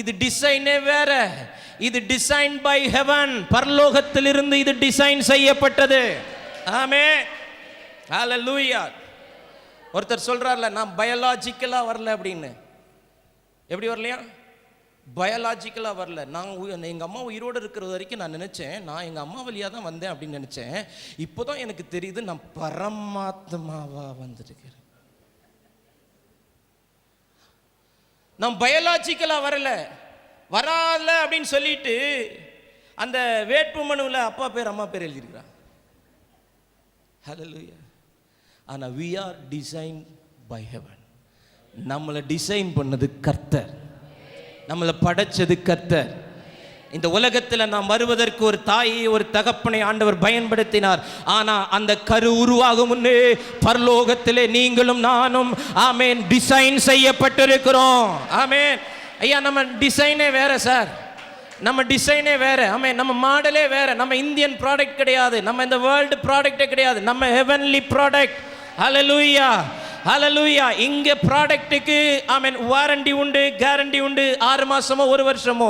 இது டிசைனே வேற, இது டிசைன் பை ஹெவன், பரலோகத்திலிருந்து இது டிசைன் செய்யப்பட்டது. ஆமென். ஹல்லேலூயா. ஒருத்தர் சொல்றார்ல, நான் பயாலஜிக்கலா வரல அப்படின்னு. எப்படி வரலையா? பயாலஜிக்கலாக வரல. நான் எங்கள் அம்மா உயிரோடு இருக்கிறது வரைக்கும் நான் நினச்சேன், நான் எங்கள் அம்மா வழியாக தான் வந்தேன் அப்படின்னு நினச்சேன். இப்போ தான் எனக்கு தெரியுது நான் பரமாத்மாவாக வந்திருக்கிறேன். நாம் பயாலஜிக்கலாக வரால அப்படின்னு சொல்லிட்டு அந்த வேட்பு மனுவில் அப்பா பேர் அம்மா பேர் எழுதியிருக்கிறான். ஹல்லேலூயா. ஆனால் we are designed by heaven. நம்மளை டிசைன் பண்ணது கர்த்தர், நம்மளை படைச்சது கர்த்தர். இந்த உலகத்தில் நாம் வருவதற்கு ஒரு தாயை ஒரு தகப்பனை ஆண்டவர் பயன்படுத்தினார். ஆனால் அந்த கரு உருவாகும் முன்னே பரலோகத்திலே நீங்களும் நானும் ஆமேன் டிசைன் செய்யப்பட்டிருக்கிறோம். ஆமேன். ஐயா, நம்ம டிசைனே வேற சார், நம்ம டிசைனே வேற. ஆமே, நம்ம மாடலே வேற. நம்ம இந்தியன் ப்ராடக்ட் கிடையாது, நம்ம இந்த வேர்ல்டு ப்ராடக்டே கிடையாது, நம்ம ஹெவன்லி ப்ராடக்ட். ஹல்லேலூயா, ஹல்லேலூயா. இங்க ப்ராடக்ட்டுக்கு ஆமென் வாரண்டி உண்டு, கேரண்டி உண்டு, 6 மாசமோ 1 வருஷமோ.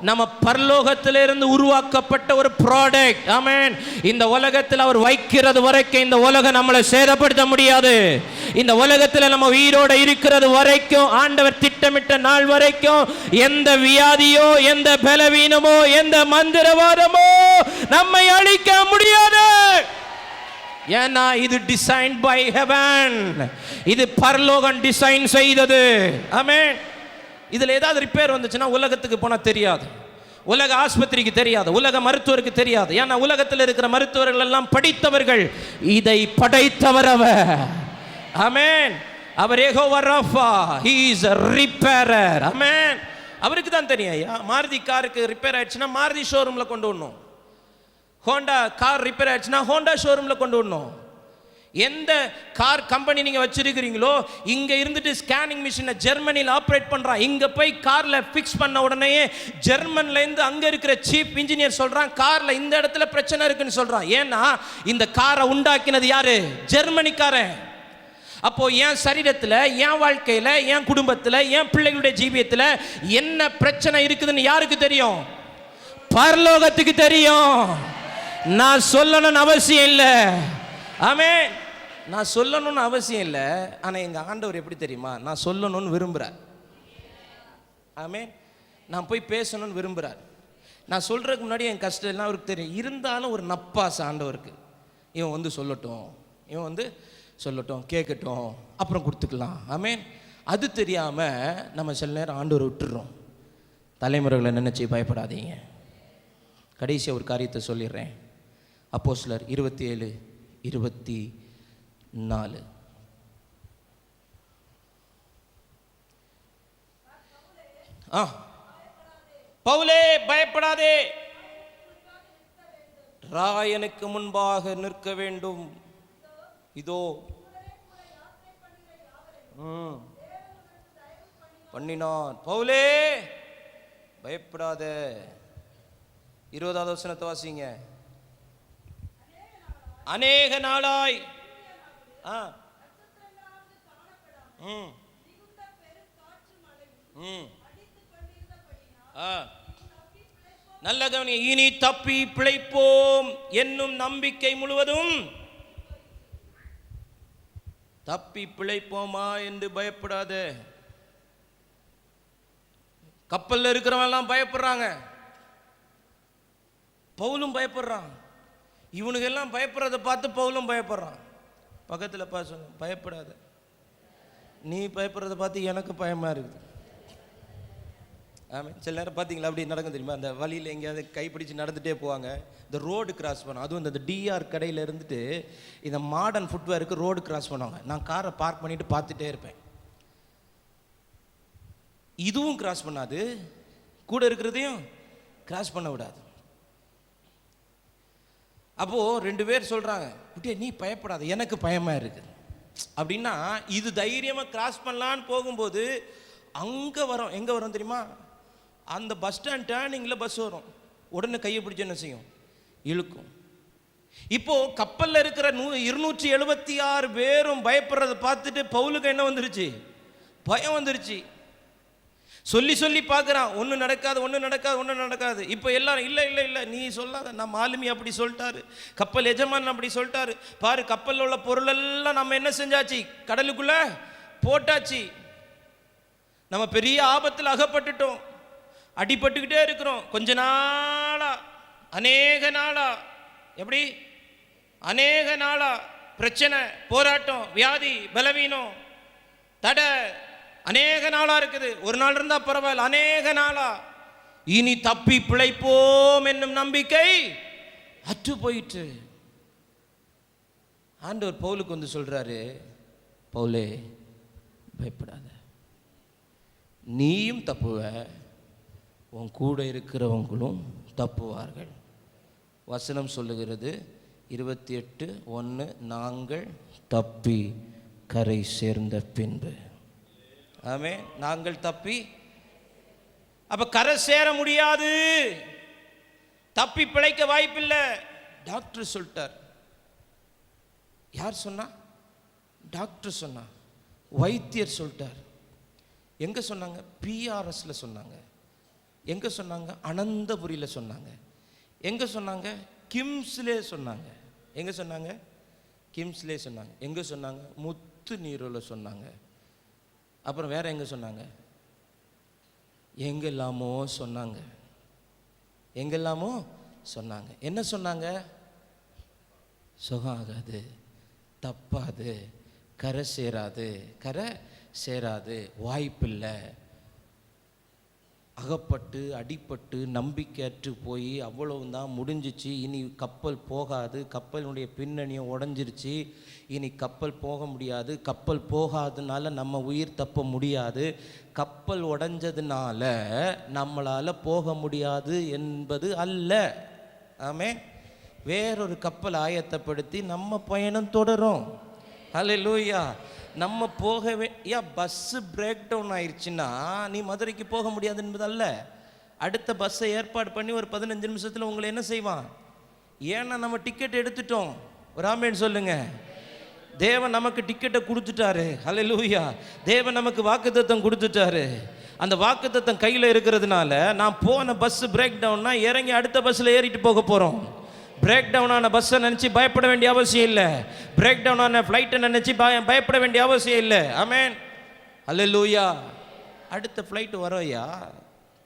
நம்ம பரலோகத்திலிருந்து உருவாக்கப்பட்ட ஒரு ப்ராடக்ட். ஆமென். இந்த உலகத்தில் அவர் வைக்கிறது வரைக்கும் இந்த உலகம் நம்மளை சேதப்படுத்த முடியாது. இந்த உலகத்தில் நம்ம உயிரோட இருக்கிறது வரைக்கும், ஆண்டவர் திட்டமிட்ட நாள் வரைக்கும் எந்த வியாதியோ, எந்த பலவீனமோ, எந்த மந்திரவாதமோ நம்மை அழிக்க முடியாது. ஏன்னா இது டிசைன் பை ஹெவன், இது பரலோகம் டிசைன் செய்தது. ஆமென். இதுல ஏதாவது ரிப்பேர் வந்துச்சுன்னா உலகத்துக்கு போனா தெரியாது, உலக ஆஸ்பத்திரிக்கு தெரியாது, உலக மருத்துவருக்கு தெரியாது. ஏன்னா உலகத்தில் இருக்கிற மருத்துவர்கள் எல்லாம் படித்தவர்கள், இதை படைத்தவர் அவர். ஆமென். அவர் Jehovah Rafah, he is a repairer. ஆமென். அவருக்கு தான் தெரியும். ஐயா, மாருதி காருக்கு ரிப்பேர் ஆயிடுச்சுன்னா மாருதி ஷோரூம்ல கொண்டு வரணும். ஹோண்டா கார் ரிப்பேர் ஆயிடுச்சுன்னா ஹோண்டா ஷோரூம்ல கொண்டு வரணும். எந்த கார் கம்பெனி நீங்க வச்சிருக்கிறீங்களோ, இங்க இருந்துட்டு ஸ்கேனிங் மிஷினை ஜெர்மனியில் ஆப்ரேட் பண்றான். இங்க போய் கார்ல ஃபிக்ஸ் பண்ண உடனே ஜெர்மன்ல இருந்து அங்க இருக்கிற சீஃப் இன்ஜினியர் சொல்றான், கார்ல இந்த இடத்துல பிரச்சனை இருக்குன்னு சொல்றான். ஏன்னா இந்த காரை உண்டாக்கினது யாரு? ஜெர்மனிக்காரன். அப்போ என் சரீரத்தில், என் வாழ்க்கையில், என் குடும்பத்தில், என் பிள்ளைகளுடைய ஜீவியத்தில் என்ன பிரச்சனை இருக்குதுன்னு யாருக்கு தெரியும்? பரலோகத்துக்கு தெரியும். நான் சொல்லணும்னு அவசியம் இல்லை. ஆமென். நான் சொல்லணும்னு அவசியம் இல்லை. ஆனால் எங்கள் ஆண்டவர் எப்படி தெரியுமா? நான் சொல்லணும்னு விரும்புகிறார். ஆமென். நான் போய் பேசணும்னு விரும்புகிறார். நான் சொல்கிறதுக்கு முன்னாடி என் கஷ்டம் எல்லாம் அவருக்கு தெரியும். இருந்தாலும் ஒரு நப்பாசை ஆண்டவருக்கு, இவன் வந்து சொல்லட்டும், இவன் வந்து சொல்லட்டும், கேட்கட்டும், அப்புறம் கொடுத்துக்கலாம். ஆமென். அது தெரியாமல் நம்ம சில நேரம் ஆண்டவரை விட்டுடுறோம். தலைமுறைகளை நினைச்சு பயப்படாதீங்க. கடைசியாக ஒரு காரியத்தை சொல்லிடுறேன். அப்போஸ்தலர் 27:24. பவுலே பயப்படாதே, ராயனுக்கு முன்பாக நிற்க வேண்டும். இதோ பண்ணினான். பவுலே பயப்படாத. 20வது வசனத்தை வாசிங்க. அநேக நாளாய் நல்ல கவனி. இனி தப்பி பிழைப்போம் என்னும் நம்பிக்கை முழுவதும். தப்பி பிழைப்போமா என்று பயப்படாத. கப்பல்ல இருக்கிறவங்க எல்லாம் பயப்படுறாங்க, பவுலும் பயப்படுறான். இவனுக்கு எல்லாம் பயப்படுறத பார்த்து பவுலும் பயப்படுறான். பக்கத்தில் சொல்ல, பயப்படாத. நீ பயப்படுறத பார்த்து எனக்கு பயமா இருக்குது. ஆமாம். சில நேரம் பார்த்தீங்களா அப்படி நடக்கும் தெரியுமா? அந்த வழியில் எங்கேயாவது கைப்பிடிச்சு நடந்துகிட்டே போவாங்க. இந்த ரோடு கிராஸ் பண்ணும். அதுவும் இந்த டிஆர் கடையில் இருந்துட்டு இந்த மாடர்ன் ஃபுட்வேருக்கு ரோடு கிராஸ் பண்ணுவாங்க. நான் காரை பார்க் பண்ணிட்டு பார்த்துட்டே இருப்பேன். இதுவும் கிராஸ் பண்ணாது, கூட இருக்கிறதையும் கிராஸ் பண்ண விடாது. அப்போ 2 பேர் சொல்றாங்க, குட்டியே நீ பயப்படாத, எனக்கு பயமா இருக்குது அப்படின்னா, இது தைரியமா கிராஸ் பண்ணலான்னு போகும்போது அங்க வரும். எங்க வரும் தெரியுமா? அந்த பஸ் ஸ்டாண்ட் டேர்னிங்ல பஸ் வரும். உடனே கையை பிடிச்சு என்ன செய்யும்? இழுக்கும். இப்போ கப்பல்ல இருக்கிற 276 பேரும் பயப்படுறத பார்த்துட்டு பவுலுக்கு என்ன வந்துருச்சு? பயம் வந்துருச்சு. சொல்லி சொல்லி பார்க்குறான், ஒன்றும் நடக்காது, ஒன்றும் நடக்காது, ஒன்றும் நடக்காது. இப்போ எல்லாரும் இல்லை இல்லை இல்லை நீ சொல்லாத, நம்ம ஆளுமி அப்படி சொல்லிட்டாரு, கப்பல் எஜமான் அப்படி சொல்லிட்டாரு, பாரு கப்பலில் உள்ள பொருளெல்லாம் நம்ம என்ன செஞ்சாச்சு? கடலுக்குள்ள போட்டாச்சு. நம்ம பெரிய ஆபத்தில் அகப்பட்டுட்டோம், அடிபட்டுக்கிட்டே இருக்கிறோம். கொஞ்ச நாளா, அநேக நாளா, எப்படி அநேக நாளா பிரச்சனை, போராட்டம், வியாதி, பலவீனம், தடை, அநேக நாளா இருக்குது. ஒரு நாள் இருந்தா பரவாயில்ல, அநேக நாளா. இனி தப்பி பிழைப்போம் என்னும் நம்பிக்கை அற்று போயிற்று. ஆண்டவர் பவுலுக்கு வந்து சொல்றாரு, பவுலே பயப்படாத, நீயும் தப்புவ, உன் கூட இருக்கிறவங்களும் தப்புவார்கள். வசனம் சொல்லுகிறது 28:1, நாங்கள் தப்பி கரை சேர்ந்த பின்பு. ஆமே, நாங்கள் தப்பி. அப்ப கரை சேர முடியாது, தப்பி பிழைக்க வாய்ப்பில்லை. டாக்டர் சொல்லிட்டார். யார் சொன்னா? டாக்டர் சொன்னா, வைத்தியர் சொல்லிட்டார். எங்க சொன்னாங்க? பிஆர்எஸ்ல சொன்னாங்க. எங்க சொன்னாங்க? அனந்தபுரியில் சொன்னாங்க. எங்க சொன்னாங்க? கிம்ஸ்லே சொன்னாங்க. எங்க சொன்னாங்க? கிம்ஸ்லே சொன்னாங்க. எங்க சொன்னாங்க? முத்து நீரோல சொன்னாங்க. அப்புறம் வேற எங்க சொன்னாங்க? எங்கெல்லாமோ சொன்னாங்க. எங்கெல்லாமோ சொன்னாங்க. என்ன சொன்னாங்க? சுகம் ஆகாது, தப்பாது, கரை சேராது, கரை சேராது, வாய்ப்பில்லை. அகப்பட்டு அடிப்பட்டு நம்பிக்கையற்று போய் அவ்வளவுதான், முடிஞ்சிச்சு. இனி கப்பல் போகாது, கப்பலினுடைய பின்னணியும் உடஞ்சிருச்சு, இனி கப்பல் போக முடியாது, கப்பல் போகாதனால நம்ம உயிர் தப்ப முடியாது, கப்பல் உடஞ்சதுனால நம்மளால் போக முடியாது என்பது அல்ல. ஆமே, வேறொரு கப்பல் ஆயத்தப்படுத்தி நம்ம பயணம் தொடரும். ஹல்லேலூயா. நம்ம போகவே, பஸ்ஸு பிரேக் டவுன் ஆயிடுச்சுன்னா நீ மதுரைக்கு போக முடியாது என்பது அல்ல. அடுத்த பஸ்ஸை ஏற்பாடு பண்ணி ஒரு 15 நிமிஷத்தில் உங்களை என்ன செய்வான்? ஏன்னா நம்ம டிக்கெட் எடுத்துட்டோம். ஒரு ஆமேன் சொல்லுங்க. தேவன் நமக்கு டிக்கெட்டை கொடுத்துட்டாரு. ஹல்லேலூயா. தேவன் நமக்கு வாக்குத்தத்தம் கொடுத்துட்டாரு. அந்த வாக்குத்தத்தம் கையில் இருக்கிறதுனால நான் போன பஸ் பிரேக் டவுன்னா இறங்கி அடுத்த பஸ்ஸில் ஏறிட்டு போக போகிறோம். பிரேக் டவுன் ஆன பஸ்ஸை நினச்சி பயப்பட வேண்டிய அவசியம் இல்லை. பிரேக் டவுன் ஆன ஃப்ளைட்டை நினச்சி பயப்பட வேண்டிய அவசியம் இல்லை. ஆமென், அல்லேலூயா. அடுத்த ஃப்ளைட்டு வரோயா,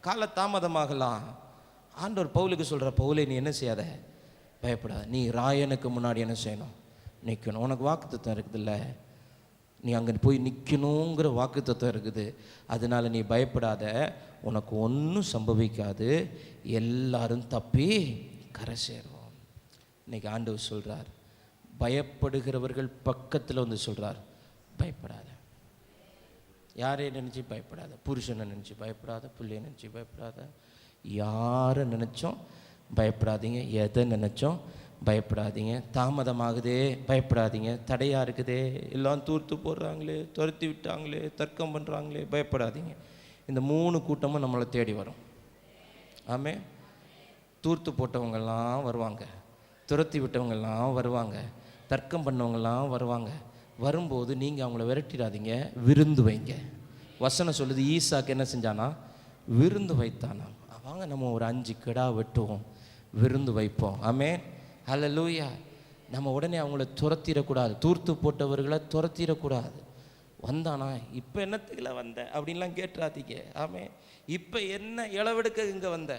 கால தாமதமாகலாம். ஆண்டவர் பவுலுக்கு சொல்கிற, பவுலே நீ என்ன செய்யாத, பயப்படாத, நீ ராயனுக்கு முன்னாடி என்ன செய்யணும்? நிற்கணும். உனக்கு வாக்குத்தத்தம் இருக்குதுல்ல, நீ அங்கே போய் நிற்கணுங்கிற வாக்குத்தத்தம் இருக்குது. அதனால நீ பயப்படாத, உனக்கு ஒன்றும் சம்பவிக்காது, எல்லாரும் தப்பி கரை சேரும். இன்னைக்கு ஆண்டவர் சொல்கிறார், பயப்படுகிறவர்கள் பக்கத்தில் வந்து சொல்கிறார், பயப்படாத. யாரையும் நினச்சி பயப்படாத, புருஷனை நினச்சி பயப்படாத, பிள்ளையை நினச்சி பயப்படாத, யாரை நினச்சோம் பயப்படாதீங்க, எதை நினச்சோம் பயப்படாதீங்க. தாமதமாகுதே பயப்படாதீங்க, தடையாக இருக்குதே, எல்லாம் தூர்த்து போடுறாங்களே, துரத்தி விட்டாங்களே, தர்க்கம் பண்ணுறாங்களே, பயப்படாதீங்க. இந்த 3 கூட்டமும் நம்மளை தேடி வரும். ஆமே, தூர்த்து போட்டவங்கெல்லாம் வருவாங்க, துரத்தி விட்டவங்கெல்லாம் வருவாங்க, தர்க்கம் பண்ணவங்கெல்லாம் வருவாங்க. வரும்போது நீங்கள் அவங்கள விரட்டிடாதீங்க, விருந்து வைங்க. வசனம் சொல்லுது, ஈசாக்கு என்ன செஞ்சானா? விருந்து வைத்தானா. வாங்க நம்ம ஒரு 5 கிடா வெட்டுவோம், விருந்து வைப்போம். ஆமென், ஹல்லேலூயா. நம்ம உடனே அவங்கள துரத்திடக்கூடாது, தூர்த்து போட்டவர்களை துரத்திடக்கூடாது. வந்தானா, இப்போ என்னத்துக்குல வந்த அப்படின்லாம் கேட்டுறாதீங்க. ஆமென். இப்போ என்ன இளவெடுக்க இங்கே வந்த?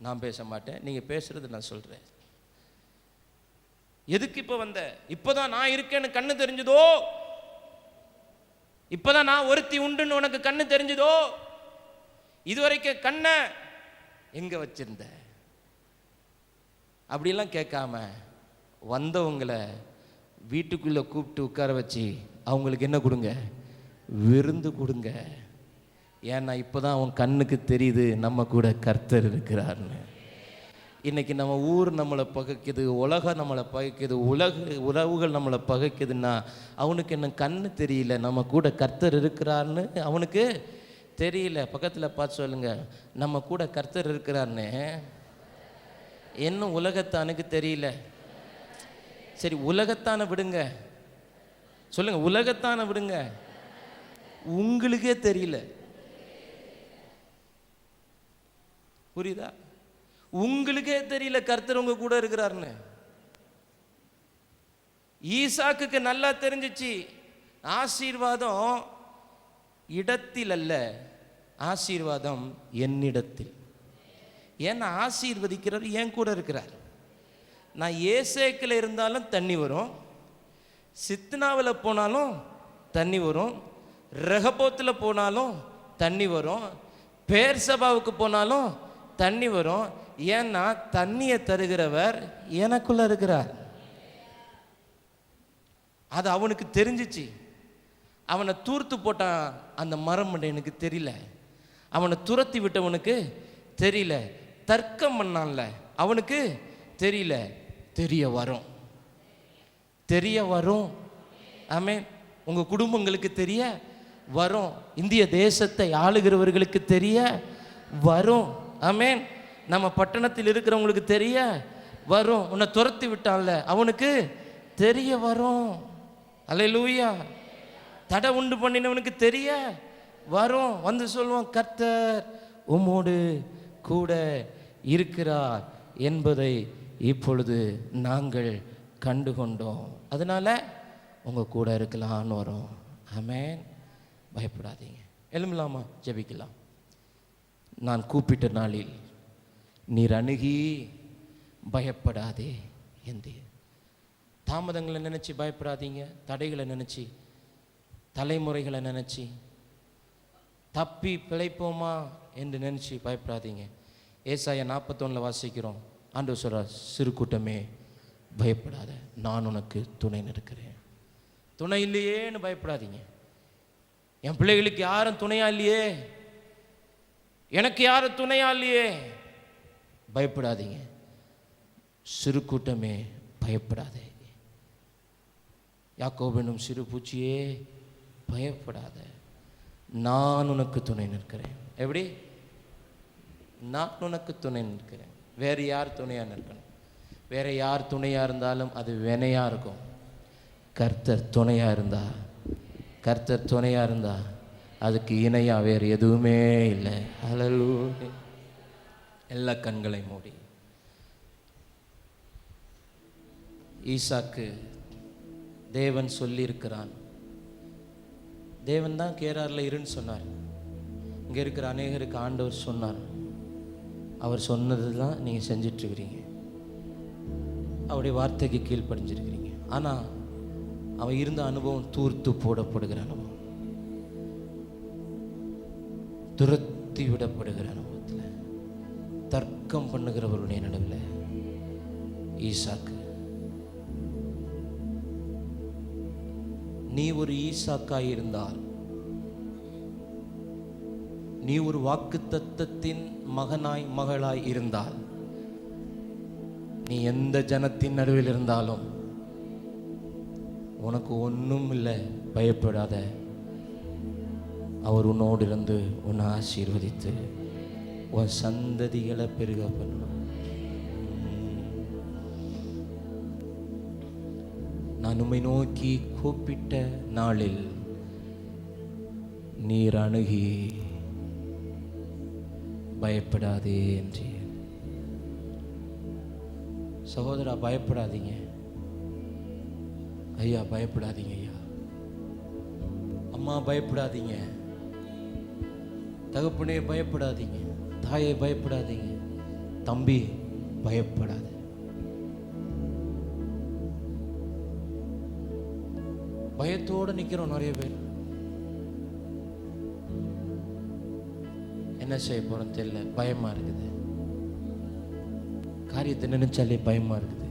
நான் பேச மாட்டேன், நீங்கள் பேசுறது நான் சொல்கிறேன். எதுக்கு இப்போ வந்த? இப்போதான் நான் இருக்கேன்னு கண்ணு தெரிஞ்சதோ? இப்போதான் நான் ஒருத்தி உண்டுன்னு உனக்கு கண்ணு தெரிஞ்சதோ? இதுவரைக்கும் கண்ணை எங்கே வச்சிருந்த? அப்படிலாம் கேட்காம வந்தவங்களை வீட்டுக்குள்ளே கூப்பிட்டு உட்கார வச்சு அவங்களுக்கு என்ன கொடுங்க? விருந்து கொடுங்க. ஏன்னா இப்போதான் அவன் கண்ணுக்கு தெரியுது நம்ம கூட கர்த்தர் இருக்கிறார்னு. இன்னைக்கு நம்ம ஊர் நம்மளை பகைக்குது, உலகம் நம்மளை பகைக்குது, உறவுகள் நம்மளை பகைக்குதுன்னா அவனுக்கு என்ன கண்ணு தெரியல, நம்ம கூட கர்த்தர் இருக்கிறார்னு அவனுக்கு தெரியல. பக்கத்தில் பார்த்து சொல்லுங்க, நம்ம கூட கர்த்தர் இருக்கிறார்னு இன்னும் உலகத்தானுக்கு தெரியல. சரி, உலகத்தான விடுங்க, சொல்லுங்க, உலகத்தான விடுங்க, உங்களுக்கே தெரியல. புரியுதா? உங்களுக்கே தெரியல கர்த்தர் உங்க கூட இருக்கிறார்னு. ஈசாக்குக்கு நல்லா தெரிஞ்சிச்சு, ஆசீர்வாதம் இடத்தில் அல்ல, ஆசீர்வாதம் என்னிடத்தில். ஏன்னா ஆசீர்வதிக்கிறவர் என் கூட இருக்கிறார். நான் ஏசேக்கில் இருந்தாலும் தண்ணி வரும், சித்னாவில் போனாலும் தண்ணி வரும், ரெகபோத்தில் போனாலும் தண்ணி வரும், பேர்சபாவுக்கு போனாலும் தண்ணி வரும். ஏன்னா தண்ணியை தருகிறவர் எனக்குள்ள இருக்கிறார். அது அவனுக்கு தெரிஞ்சிச்சு. அவனை தூர்த்து போட்டான் அந்த மரம் எனக்கு தெரியல, அவனை துரத்தி விட்டவனுக்கு தெரியல, தர்க்கம் பண்ணான்ல அவனுக்கு தெரியல. தெரிய வரும், தெரிய வரும். ஆமென். உங்கள் குடும்பங்களுக்கு தெரிய வரும், இந்திய தேசத்தை ஆளுகிறவர்களுக்கு தெரிய வரும். ஆமென். நம்ம பட்டணத்தில் இருக்கிறவங்களுக்கு தெரிய வரும். உன்னை துரத்தி விட்டான்ல அவனுக்கு தெரிய வரும். அல்லேலூயா. தடை உண்டு பண்ணினவனுக்கு தெரிய வரும். வந்து சொல்லுவான், கர்த்தர் உம்மோடு கூட இருக்கிறார் என்பதை இப்பொழுது நாங்கள் கண்டுகொண்டோம், அதனால உங்கள் கூட இருக்கலான்னு வரும். ஆமென். பயப்படாதீங்க. எழும்பலாமா? ஜெபிக்கலாம். நான் கூப்பிட்ட நாளில் நீர் அணுகி பயப்படாதே என்று. தாமதங்களை நினச்சி பயப்படாதீங்க, தடைகளை நினச்சி, தலைமுறைகளை நினச்சி, தப்பி பிழைப்போமா என்று நினச்சி பயப்படாதீங்க. ஏசாயா 41 வாசிக்கிறோம். ஆண்டவர் சொல்றார், சிறு கூட்டமே பயப்படாத, நான் உனக்கு துணை நிற்கிறேன். துணை இல்லையேன்னு பயப்படாதீங்க. என் பிள்ளைகளுக்கு யாரும் துணையா இல்லையே, எனக்கு யாரும் துணையா இல்லையே, பயப்படாதீங்க. சிறு கூட்டமே பயப்படாதே, யாக்கோபெனும் சிறு பூச்சியே பயப்படாத, நான் உனக்கு துணை நிற்கிறேன். எப்படி? நான் உனக்கு துணை நிற்கிறேன். வேறு யார் துணையாக நிற்கணும்? வேற யார் துணையாக இருந்தாலும் அது வினையாக இருக்கும். கர்த்தர் துணையாக இருந்தா, கர்த்தர் துணையாக இருந்தா அதுக்கு இணையாக வேறு எதுவுமே இல்லை. ஹல்லேலூயா. எல்லா கண்களை மூடி. ஈசாக்கு தேவன் சொல்லியிருக்கிறான். தேவன் தான் கேராரில் இருன்னு சொன்னார். இங்கே இருக்கிற அநேகருக்கு ஆண்டவர் சொன்னார். அவர் சொன்னது தான் நீங்கள் செஞ்சிட்ருக்கிறீங்க, அவருடைய வார்த்தைக்கு கீழ்ப்படிஞ்சிருக்கிறீங்க. ஆனால் அவன் இருந்த அனுபவம் தூர்த்து போடப்படுகிற அனுபவம், துரத்தி விடப்படுகிற அனுபவத்தில், தர்க்கம் பண்ணுகிறவருடைய நடுவில் ஈசாக்கு. நீ ஒரு ஈசாக்காய் இருந்தால், நீ ஒரு வாக்குத்தத்தத்தின் மகனாய் மகளாய் இருந்தால், நீ எந்த ஜனத்தின் நடுவில் இருந்தாலும் உனக்கு ஒன்றும் இல்லை, பயப்படாத. அவர் உன்னோடு இருந்து உன்னை ஆசீர்வதித்து உன் சந்ததிகளை பெருக பண்ணணும். நான் உம்மை நோக்கி கூப்பிட்ட நாளில் நீர் அணுகி பயப்படாதே என்று. சகோதரா, பயப்படாதீங்க. ஐயா, பயப்படாதீங்க. ஐயா, அம்மா பயப்படாதீங்க. தகப்பனே பயப்படாதீங்க. தாயை பயப்படாதீங்க. தம்பி பயப்படாத. பயத்தோடு நிற்கிறோம் நிறைய பேர். என்ன செய்ய போறோம் தெரியல, பயமா இருக்குது. காரியத்தை நினைச்சாலே பயமா இருக்குது.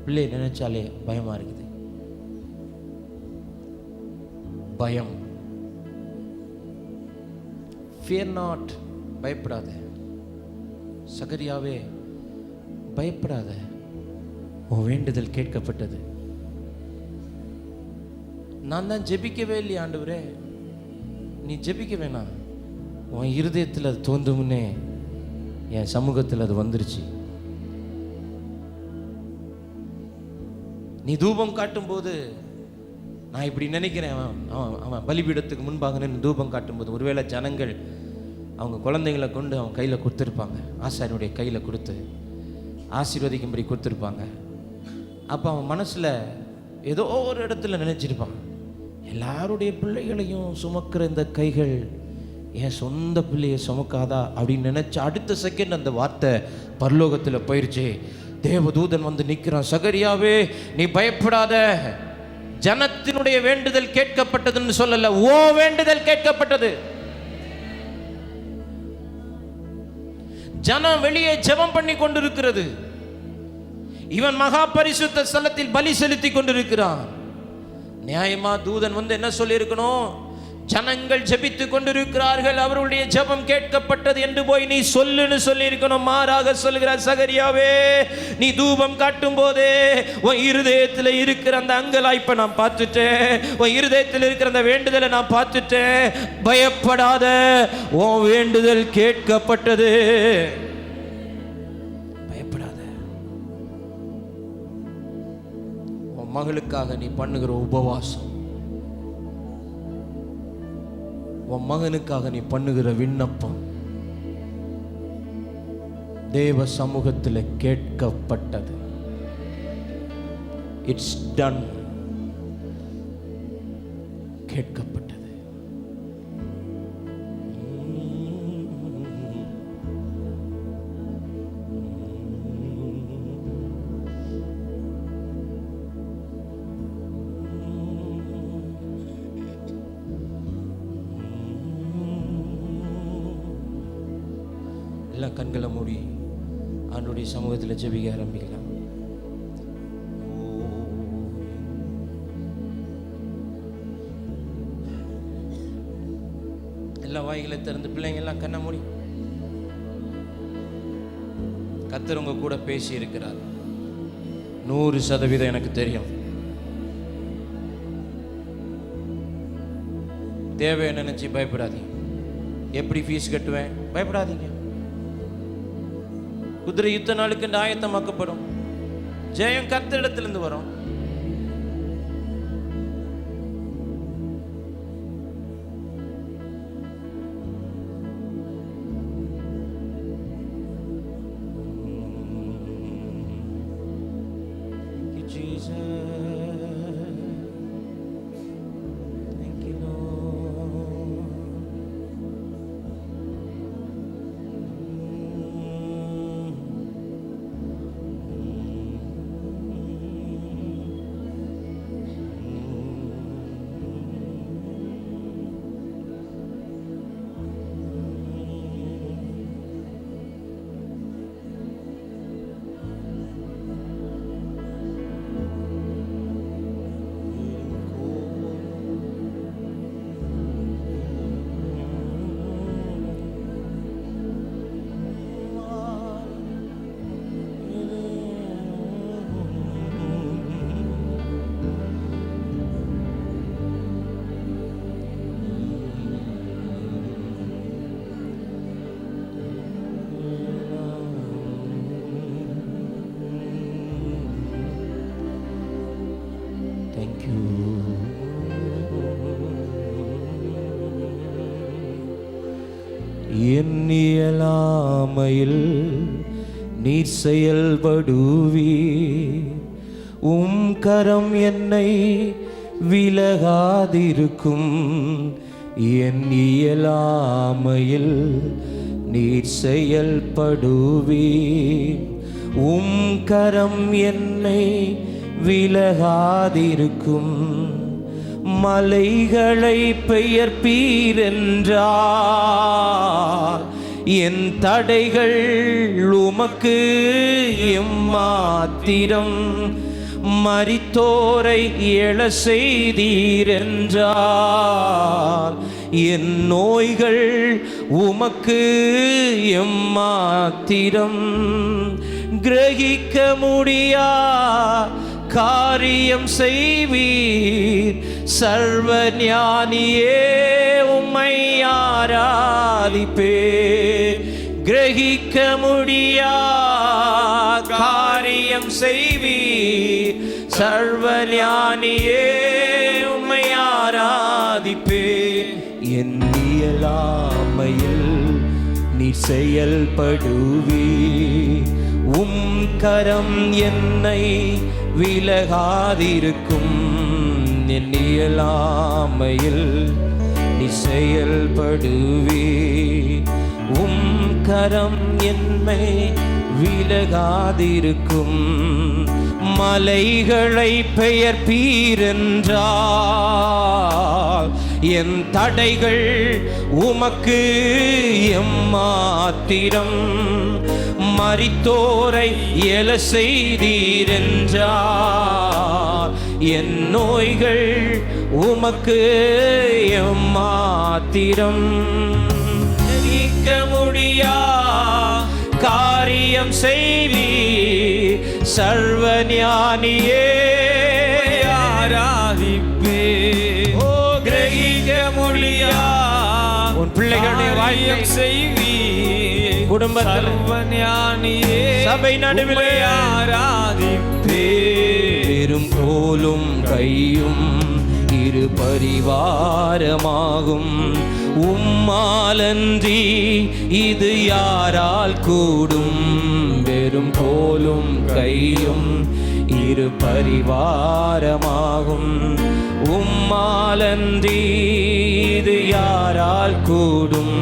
பிள்ளை நினைச்சாலே பயமா இருக்குது. பயம். Fear not. பயப்படாத. சகரியாவே பயப்படாத, உன் வேண்டுதல் கேட்கப்பட்டது. நான் தான் ஜெபிக்கவே இல்லையா ஆண்டவரே? நீ ஜெபிக்க வேணாம், உன் இருதயத்தில் அது தோன்றும்னே என் சமூகத்தில் அது வந்துருச்சு. நீ தூபம் காட்டும்போது நான் இப்படி நினைக்கிறேன், அவன் பலிபீடத்துக்கு முன்பாக நின்று தூபம் காட்டும்போது ஒருவேளை ஜனங்கள் அவங்க குழந்தைங்களை கொண்டு அவன் கையில் கொடுத்துருப்பாங்க, ஆசாரியனுடைய கையில் கொடுத்து ஆசீர்வதிக்கும்படி கொடுத்துருப்பாங்க. அப்போ அவன் மனசில் ஏதோ ஒரு இடத்துல நினைச்சிருப்பான், எல்லாருடைய பிள்ளைகளையும் சுமக்கிற இந்த கைகள் என் சொந்த பிள்ளையை சுமக்காதா அப்படின்னு நினைச்ச அடுத்த செகண்ட் அந்த வார்த்தை பரலோகத்தில் போயிடுச்சு. தேவதூதன் வந்து நிற்கிறான், சகரியாவே நீ பயப்படாத, ஜனத்தினுடைய வேண்டுதல் கேட்கப்பட்டதுன்னு சொல்லல, ஓ வேண்டுதல் கேட்கப்பட்டது. ஜனம் வெளியே ஜெபம் பண்ணி கொண்டிருக்கிறது, இவன் மகா பரிசுத்த ஸ்தலத்தில் பலி செலுத்தி கொண்டிருக்கிறான். நியாயமா தூதன் வந்து என்ன சொல்லி இருக்கணும்? ஜனங்கள் ஜெபித்து கொண்டிருக்கிறார்கள், அவருடைய ஜெபம் கேட்கப்பட்டது என்று போய் நீ சொல்லுன்னு சொல்லி இருக்கணும். மாறாக சொல்லுகிறார், சகரியாவே நீ தூபம் காட்டும் போதே உன் இருதயத்தில் இருக்கிற அந்த அங்கலாய்ப்பை நான் பார்த்துட்டேன், உன் இருதயத்தில் இருக்கிற அந்த வேண்டுதலை நான் பார்த்துட்டேன். பயப்படாத, உன் வேண்டுதல் கேட்கப்பட்டது. பயப்படாத. உன் மகளுக்காக நீ பண்ணுகிற உபவாசம், உன் மகனுக்காக நீ பண்ணுகிற விண்ணப்பம் தேவ சமூகத்தில் கேட்கப்பட்டது. It's done. கேட்கப்பட்டது. எல்லாம் கண்களை மூடி ஆண்டவருடைய சமூகத்தில் ஜெபிக்க ஆரம்பிக்கலாம். எல்லா வாய்களை திறந்து பிள்ளைங்க எல்லாம் கண்ணை மூடி. கர்த்தர் உங்க கூட பேசி இருக்கிறார். 100% எனக்கு தெரியும். தேவை நினைச்சு பயப்படாதீங்க. எப்படி ஃபீஸ் கட்டுவேன் பயப்படாதீங்க. குதிரை யுத்த நாளுக்கு ஆயத்தமாக்கப்படும். ஜெயம் கர்த்தரிடத்திலிருந்து வரும். எண்ணியலாமையில் நீர் செயல்படுவி, உம் கரம் என்னை விலகாதிருக்கும். எண்ணியலாமையில் நீர் செயல்படுவி, உம் கரம் என்னை விலகாதிருக்கும். மலைகளை பெயர்ப்பீரென்றார், என் தடைகள் உமக்கு எம்மாத்திரம். மரித்தோரை எழ செய்தீரென்றார், என் நோய்கள் உமக்கு எம்மாத்திரம். கிரகிக்க முடியா காரியம் செய்வீர், சர்வ ஞானியே உம்மை ஆராதிப்பேன். கிரகிக்க முடியா காரியம் செய்வீர், சர்வ ஞானியே உம்மை ஆராதிப்பேன். என் இயலாமையில் நீ செயல்படுவீர், உம் கரம் என்னை விலகாதிருக்கும். என் இயலாமையில் நீ செயல்படுவீர், உம் கரம் என்னை விலகாதிருக்கும். மலைகளை பெயர்ப்பீரென்றால் என் தடைகள் உமக்கு எம்மாத்திரம். மரித்தோரை எழ செய்தீரென்றால் என் நோய்கள் உமக்கு எம்மாத்திரம். நீக்க முடியா காரியம் செய்வி சர்வஞானியே ஆராதிப்பே. ஓ கிரகிக்க முடியா உன் பிள்ளைகளுடைய வாழ்க்கை செய்வி குடும்பத்தில் சர்வஞானியே சபை நடுவிலே ஆராதிப்பே. பெரும் கோலும் கையும் இரு பரிவாரமாகும். உம்மாலன்றி இது யாரால் கூடும். வெறும் கோலும் கையும் இரு பரிவாரமாகும். உம்மாலன்றி இது யாரால் கூடும்.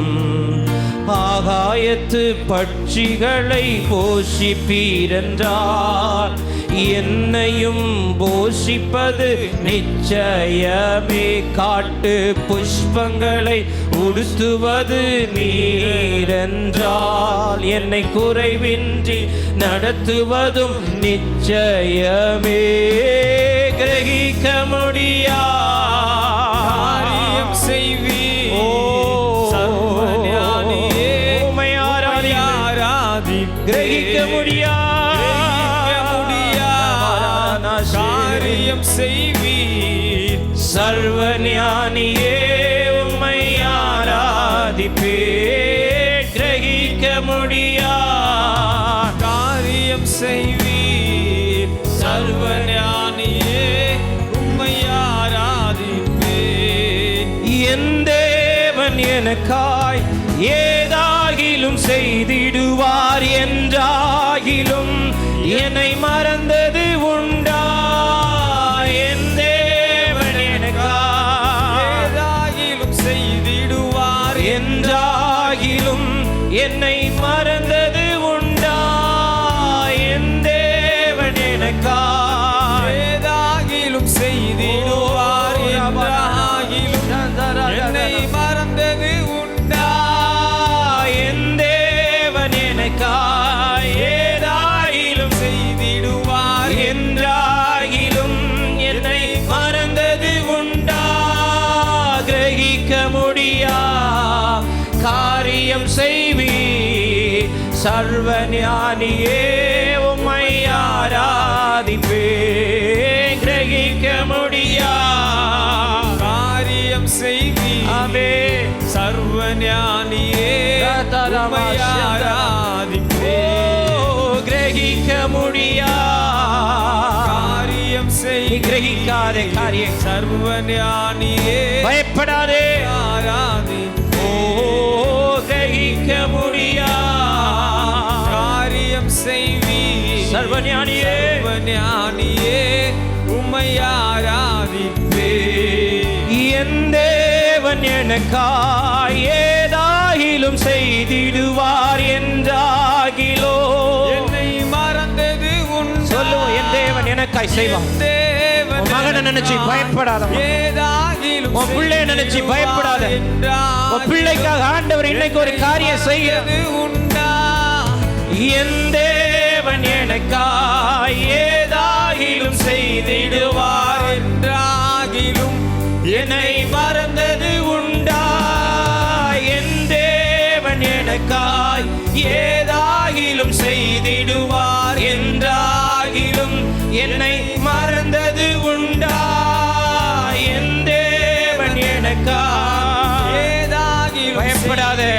ஆகாயத்து பட்சிகளை போஷிப்பீரென்றால் என்னையும் போஷிப்பது நிச்சயமே. காட்டு புஷ்பங்களை உடுத்துவது நீரென்றால் என்னை குறைவின்றி நடத்துவதும் நிச்சயமே. கிரகிக்க முடியா காரியம் செய்வி கிரகிக்க முடியா காரியம் செய்வீர் சர்வஞானியே உம்மை ஆராதிப்பே. கிரகிக்க முடியா காரியம் செய்வீர் சர்வஞானியே உம்மை ஆராதிப்பே. என் தேவன் எனக்காய் ஏதாகிலும் செய்திடுவார் என்றாகிலும் என்னை மறந்தது உண்டா. என் தேவன் எனக்காய் ஏதாகிலும் செய்திடுவார் என்றாகிலும் என்னை மறந்தது உண்டா. என் தேவன் எனக்காய் ஏதாகிலும் செய்திடுவார் என்றாகிலும் என்னை மறந்தது உண்டா. என் தேவன் எனக்காய் ஏதாகிலும் செய்திடுவார் என்றாகிலும் என்னை மறந்தது உண்டா. கிரகிக்க முடியா காரியம் செய்வி சர்வஞானியே உம்மை ஆராதிப்பே. கிரகிக்க முடியா காரியம் செய்வீர் ஆமே சர்வஞானியே உம்மை ஆராதிப்பே. கிரகிக்க முடியா காரியம் செய் கிரகிக்காத காரியம் சர்வஞானியே பயப்படாதே. ஆராதிப்பே. கிரகிக்க முடியா காரியம் செய்வீர் சர்வஞானியே சர்வஞானியே உம்மை ஆராதிப்பே. என் தேவன் எனக்காய் ஏதாகிலும் செய்திடுவார் என்றாகிலோ என்னை மறந்தது உண்டா. சொல்லுவோம். என் தேவன் எனக்காய் செய்வான். தேவன் உன் மகனை நினைச்சு பயப்படாத. ஏதாகிலும் உன் பிள்ளையை நினைச்சு பயப்படாத. உன் பிள்ளைக்காக ஆண்டவர் இன்னைக்கு ஒரு காரியம் செய்கிறது உண்டா. என் தேவன் எனக்காய் ஏதாகிலும் செய்திடுவார் என்றாகிலும் என்னை மறந்தது உண்டா. என் தேவன் எனக்காய் ஏதாகிலும் செய்திடுவார் என்றாகிலும் என்னை மறந்தது உண்டா. என் தேவன் எனக்காய் ஏதாகிலும் பயப்படாதே.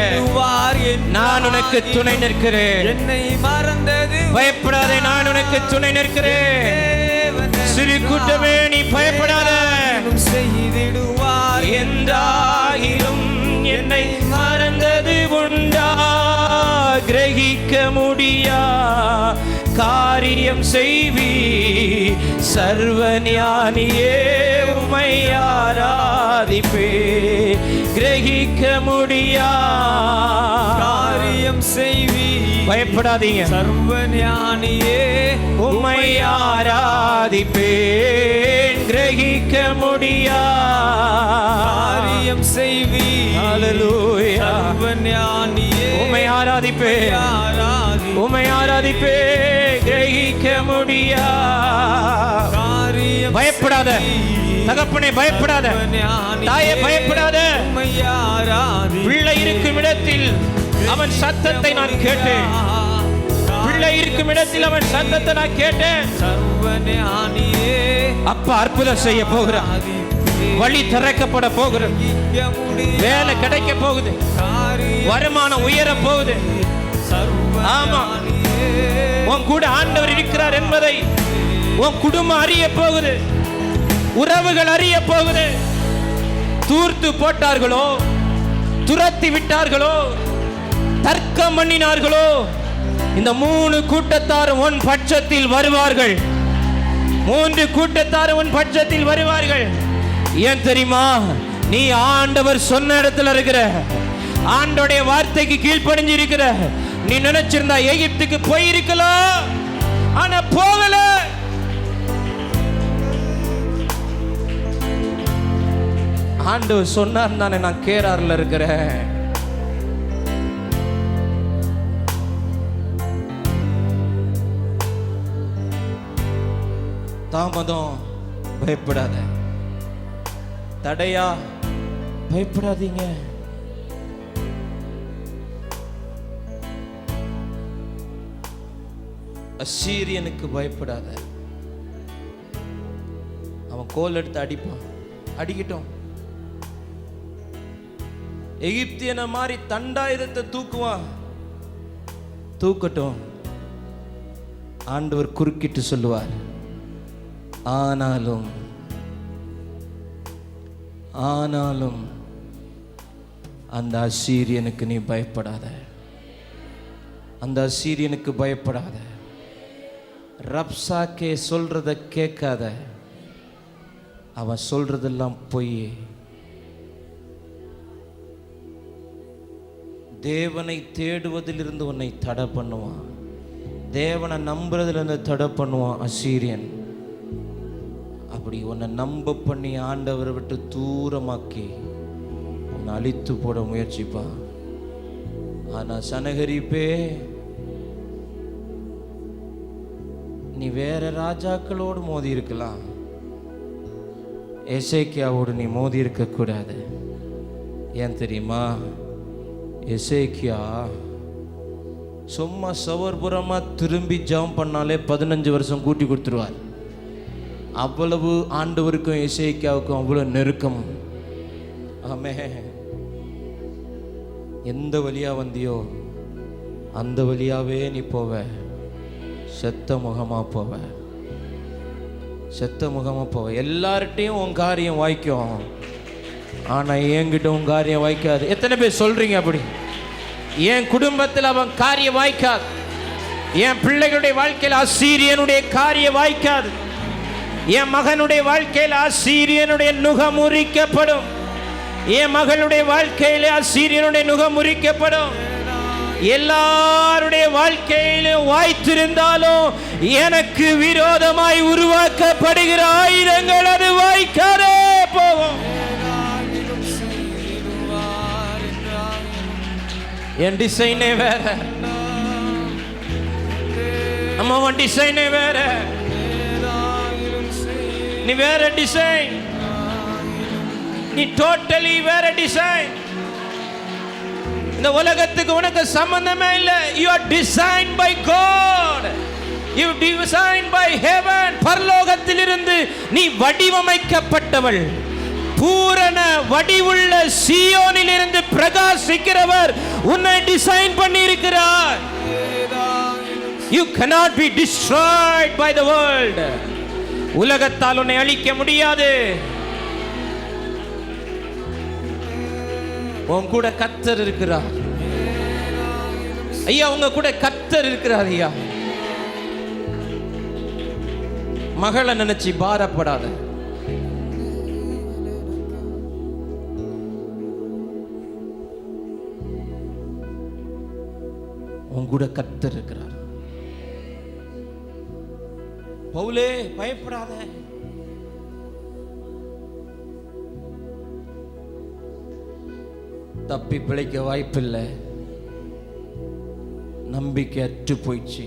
நான் உனக்கு துணை நிற்கிறேன். என்னை மறந்தது பயப்படாதே, நான் உனக்கு துணை நிற்கிறேன். சிறு கூட்டமே நீ பயப்படாத. செய்திடுவார் என்றாகிலும் என்னை மறந்தது உண்டா. கிரகிக்க முடியா காரியம் செய்வி சர்வஞானியே உம்மை ஆராதிப்பே. கிரகிக்க முடியா காரியம் செய்வி பயப்படாதீங்க. சர்வ ஞானியே உம்மை ஆராதிப்பேன், கிரகிக்க முடியாது காரியம் செய்வி. ஹல்லேலூயா. சர்வ ஞானியே உம்மை ஆராதிப்பேன், உம்மை ஆராதிப்பேன், கிரகிக்க முடியாது காரியம். பயப்படாத தகப்பனே, பயப்படாத தாயே, பயப்படாத. பிள்ளை இருக்கும் இடத்தில் அவன் சத்தத்தை நான் கேட்டேன். பிள்ளை இருக்கும் இடத்தில் அவன் சத்தத்தை நான் கேட்டேன். அப்பா அற்புதம் செய்ய போகிறார். வழி திறக்கப்பட போகிறது. வேலை கிடைக்க போகுது. வருமானம் உயர போகுது. ஆமா, உன் கூட ஆண்டவர் இருக்கிறார் என்பதை உன் குடும்பம் அறிய போகுது. உறவுகள் அறிய போகுது. தூர்த்து போட்டார்களோ, துரத்தி விட்டார்களோ, தர்க்கம் பண்ணினார்களோ, இந்த 3 கூட்டத்தாரும் உன் பட்சத்தில் வருவார்கள். 3 கூட்டத்தாரும் உன் பட்சத்தில் வருவார்கள். ஏன் தெரியுமா? நீ ஆண்டவர் சொன்ன இடத்துல இருக்கிற, ஆண்டோடைய வார்த்தைக்கு கீழ்ப்படிஞ்சு இருக்கிற. நீ நினைச்சிருந்தா எகிப்துக்கு போயிருக்கலாம், ஆனா போகல. ஆண்டவர் சொன்னார் தானே நான் கேரார்ல இருக்கிறேன். தாமதம் பயப்படாத, தடையா பயப்படாதீங்க. அசீரியனுக்கு பயப்படாத. அவன் கோல் எடுத்து அடிப்பான், அடிக்கட்டும். எகிப்தியனை மாதிரி தண்டாயுதத்தை தூக்குவான், தூக்கட்டும். ஆண்டவர் குறுக்கிட்டு சொல்லுவார், ஆனாலும் ஆனாலும் அந்த அசீரியனுக்கு நீ பயப்படாத, அந்த அசீரியனுக்கு பயப்படாத. ரப்சாக்கே சொல்றத கேட்காத. அவன் சொல்றதெல்லாம் பொய். தேவனை தேடுவதிலிருந்து உன்னை தடை பண்ணுவான். தேவனை நம்புறதுலேருந்து தடை பண்ணுவான் அசீரியன். அப்படி உன்னை நம்ப பண்ணி ஆண்டவரை விட்டு தூரமாக்கி உன்னை அழித்து போட முயற்சிப்பான். ஆனால் சனகரிப்பே, நீ வேற ராஜாக்களோடு மோதி இருக்கலாம், எசேக்கியாவோடு நீ மோதி இருக்கக்கூடாது. ஏன் தெரியுமா? எசேக்கியா சும்மா சவர்புறமாக திரும்பி ஜெபம் பண்ணாலே 15 வருஷம் கூட்டி கொடுத்துருவார். அவ்வளவு ஆண்டவருக்கும் எசேக்கியாவுக்கும் அவ்வளோ நெருக்கம். ஆமே, எந்த வழியா வந்தியோ அந்த வழியாவே நீ போவ. செத்த முகமா போவ, செத்த முகமா போவ. எல்லார்ட்டையும் உன் காரியம் வாய்க்கும், ஆனால் என்கிட்ட உன் காரியம் வாய்க்காது. எத்தனை பேர் சொல்றீங்க அப்படி? என் குடும்பத்தில் அவன் காரியம் வாய்க்காது. என் பிள்ளைகளுடைய வாழ்க்கையில் அசீரியனுடைய காரியம் வாய்க்காது. என் மகனுடைய வாழ்க்கையில் அசீரியனுடைய நுகம் முறிக்கப்படும். என் மகளுடைய வாழ்க்கையில் அசீரியனுடைய நுகம் முறிக்கப்படும். எல்லாருடைய வாழ்க்கையிலும் வாய்த்திருந்தாலும் எனக்கு விரோதமாய் உருவாக்கப்படுகிற ஆயுதங்கள் அது வாய்க்காதே போகும். என் டிசைனே வேற, அம்மாவன் டிசைனே வேற, நீ வேற டிசைன், நீ டோட்டலி வேற டிசைன். இந்த உலகத்துக்கு உனக்கு சம்பந்தமே இல்லை. You are designed by God. You designed by heaven. பரலோகத்திலிருந்து நீ வடிவமைக்கப்பட்டவள். பூரண வடிவுள்ள சீயோனிலிருந்து பிரகாசிக்கிறவர் உன்னை டிசைன் பண்ணி இருக்கிறார். You cannot be destroyed by the world. உலகத்தால் உன்னை அழிக்க முடியாது. உன் கூட கர்த்தர் இருக்கிறார் ஐயா, உங்க கூட கர்த்தர் இருக்கிறார் ஐயா. மகளை நினைச்சு பாரப்படாத. உன் கூட கர்த்தர் இருக்கிறார். பவுலே பயப்படாத, தப்பி பிழைக்க வாய்ப்பில்லை. நம்பிக்கை அற்று போயிடுச்சு,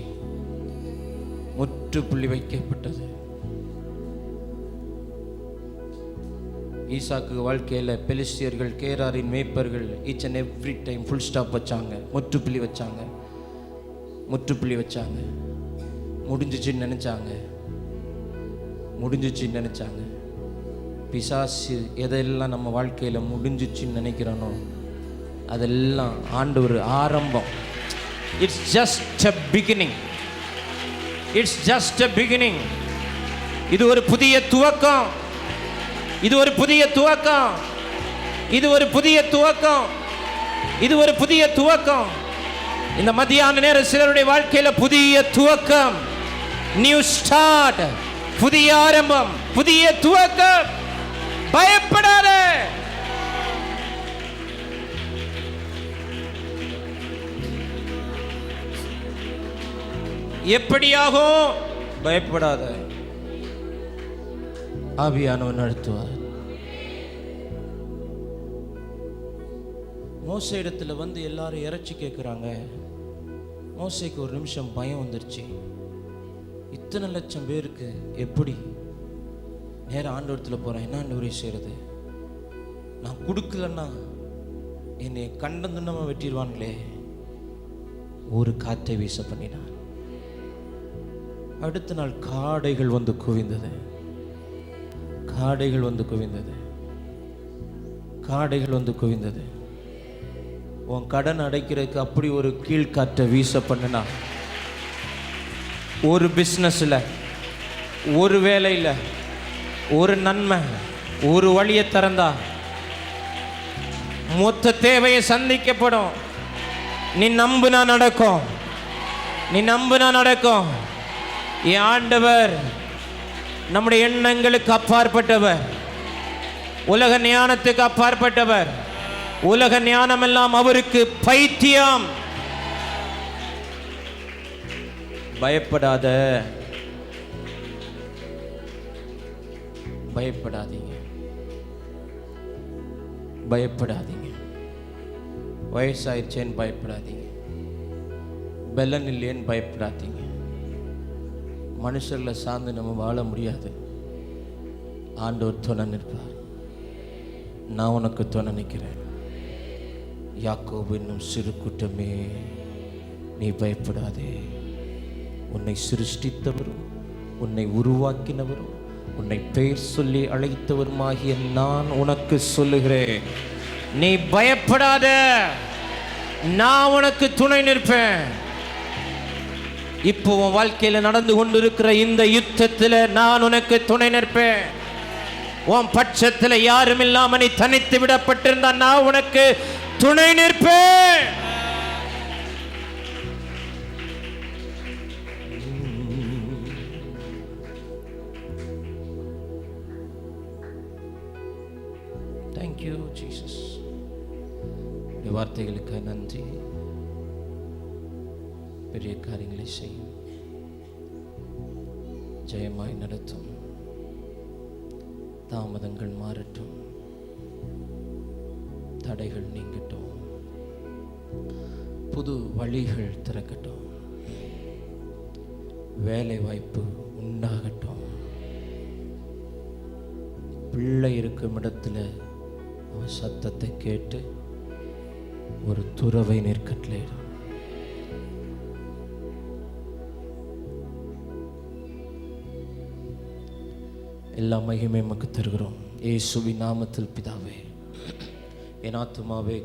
முற்றுப்புள்ளி வைக்கப்பட்டது. ஈசாக்கு வாழ்க்கையில் பெலிஸ்தியர்கள், கேராரின் மேய்ப்பர்கள் each and every time full stop வச்சாங்க, முற்றுப்புள்ளி வச்சாங்க, முற்றுப்புள்ளி வச்சாங்க. முடிஞ்சிச்சுன்னு நினச்சாங்க. பிசாசு எதெல்லாம் நம்ம வாழ்க்கையில் முடிஞ்சிச்சுன்னு நினைக்கிறோனோ அதெல்லாம் ஆண்டவர் ஆரம்பம். It's just a beginning. It's just a beginning. இது ஒரு புதிய துவக்கம். இது ஒரு புதிய துவக்கம். இது ஒரு புதிய துவக்கம். இது ஒரு புதிய துவக்கம். இந்த மத்தியான நேரம் சிலருடைய வாழ்க்கையில புதிய துவக்கம், நியூ ஸ்டார்ட், புதிய ஆரம்பம், புதிய துவக்கம். பயப்படாத. எப்படியாகும்? பயப்படாத. ஆவியானவர் நடத்துவார். மோசே இடத்துல வந்து எல்லாரும் இறைச்சி கேட்குறாங்க. மோசேக்கு ஒரு நிமிஷம் பயம் வந்துருச்சு. இத்தனை லட்சம் பேருக்கு எப்படி நேரம் ஆண்டவரத்தில் போகிறேன், என்ன ஆண்டவரே செய்கிறது? நான் கொடுக்கலன்னா என்னை கண்டந்துண்டமாக வெட்டிடுவாங்களே. ஒரு காற்றை வீச பண்ணினான். அடுத்த நாள் காடைகள் வந்து குவிந்தது. உன் கடன் அடைக்கிறதுக்கு அப்படி ஒரு கீழ்காற்றை வீச பண்ணினா, ஒரு பிஸ்னஸில், ஒரு வேலையில், ஒரு நன்மை, ஒரு வழியை திறந்தா மொத்த தேவையை சந்திக்கப்படும். நீ நம்புனா நடக்கும். என் ஆண்டவர் நம்முடைய எண்ணங்களுக்கு அப்பாற்பட்டவர், உலக ஞானத்துக்கு அப்பாற்பட்டவர். உலக ஞானம் எல்லாம் அவருக்கு பைத்தியம். பயப்படாதீங்க. வயசாயிடுச்சேன்னு பயப்படாதீங்க. பலன் இல்லையேன்னு பயப்படாதீங்க. மனுஷர்களை சார்ந்து நம்ம வாழ முடியாது. ஆண்டவர் துணை நிற்பார். நான் உனக்கு துணை நிற்கிறேன். யாக்கோபு என்னும் சிறு கூட்டமே, நீ பயப்படாதே. உன்னை சிருஷ்டித்தவரும், உன்னை உருவாக்கினவரும், உன்னை பெயர் சொல்லி அழைத்தவருமாகிய நான் உனக்கு சொல்லுகிறேன், நீ பயப்படாத. நான் உனக்கு துணை நிற்பேன். இப்போ உன் வாழ்க்கையில் நடந்து கொண்டிருக்கிற இந்த யுத்தத்தில் நான் உனக்கு துணை நிற்பேன். உன் பட்சத்தில் யாரும் இல்லாம நீ தனித்து விடப்பட்டிருந்தா நான் உனக்கு துணை நிற்பேன். Thank you Jesus. வார்த்தைகளுக்கு நன்றி. பெரிய காரியங்களை செய்யும், ஜெயமாய் நடத்தும். தாமதங்கள் மாறட்டும், தடைகள் நீங்கட்டும், புது வழிகள் திறக்கட்டும், வேலை வாய்ப்பு உண்டாகட்டும். பிள்ளை இருக்கும் இடத்துல அவன் சத்தத்தை கேட்டு ஒரு துறவை நெற்கட்டளையிடும். எல்லா மகிமையும் நமக்கு தருகிறோம். இயேசுவின் நாமத்தில் பிதாவே. என் ஆத்துமாவே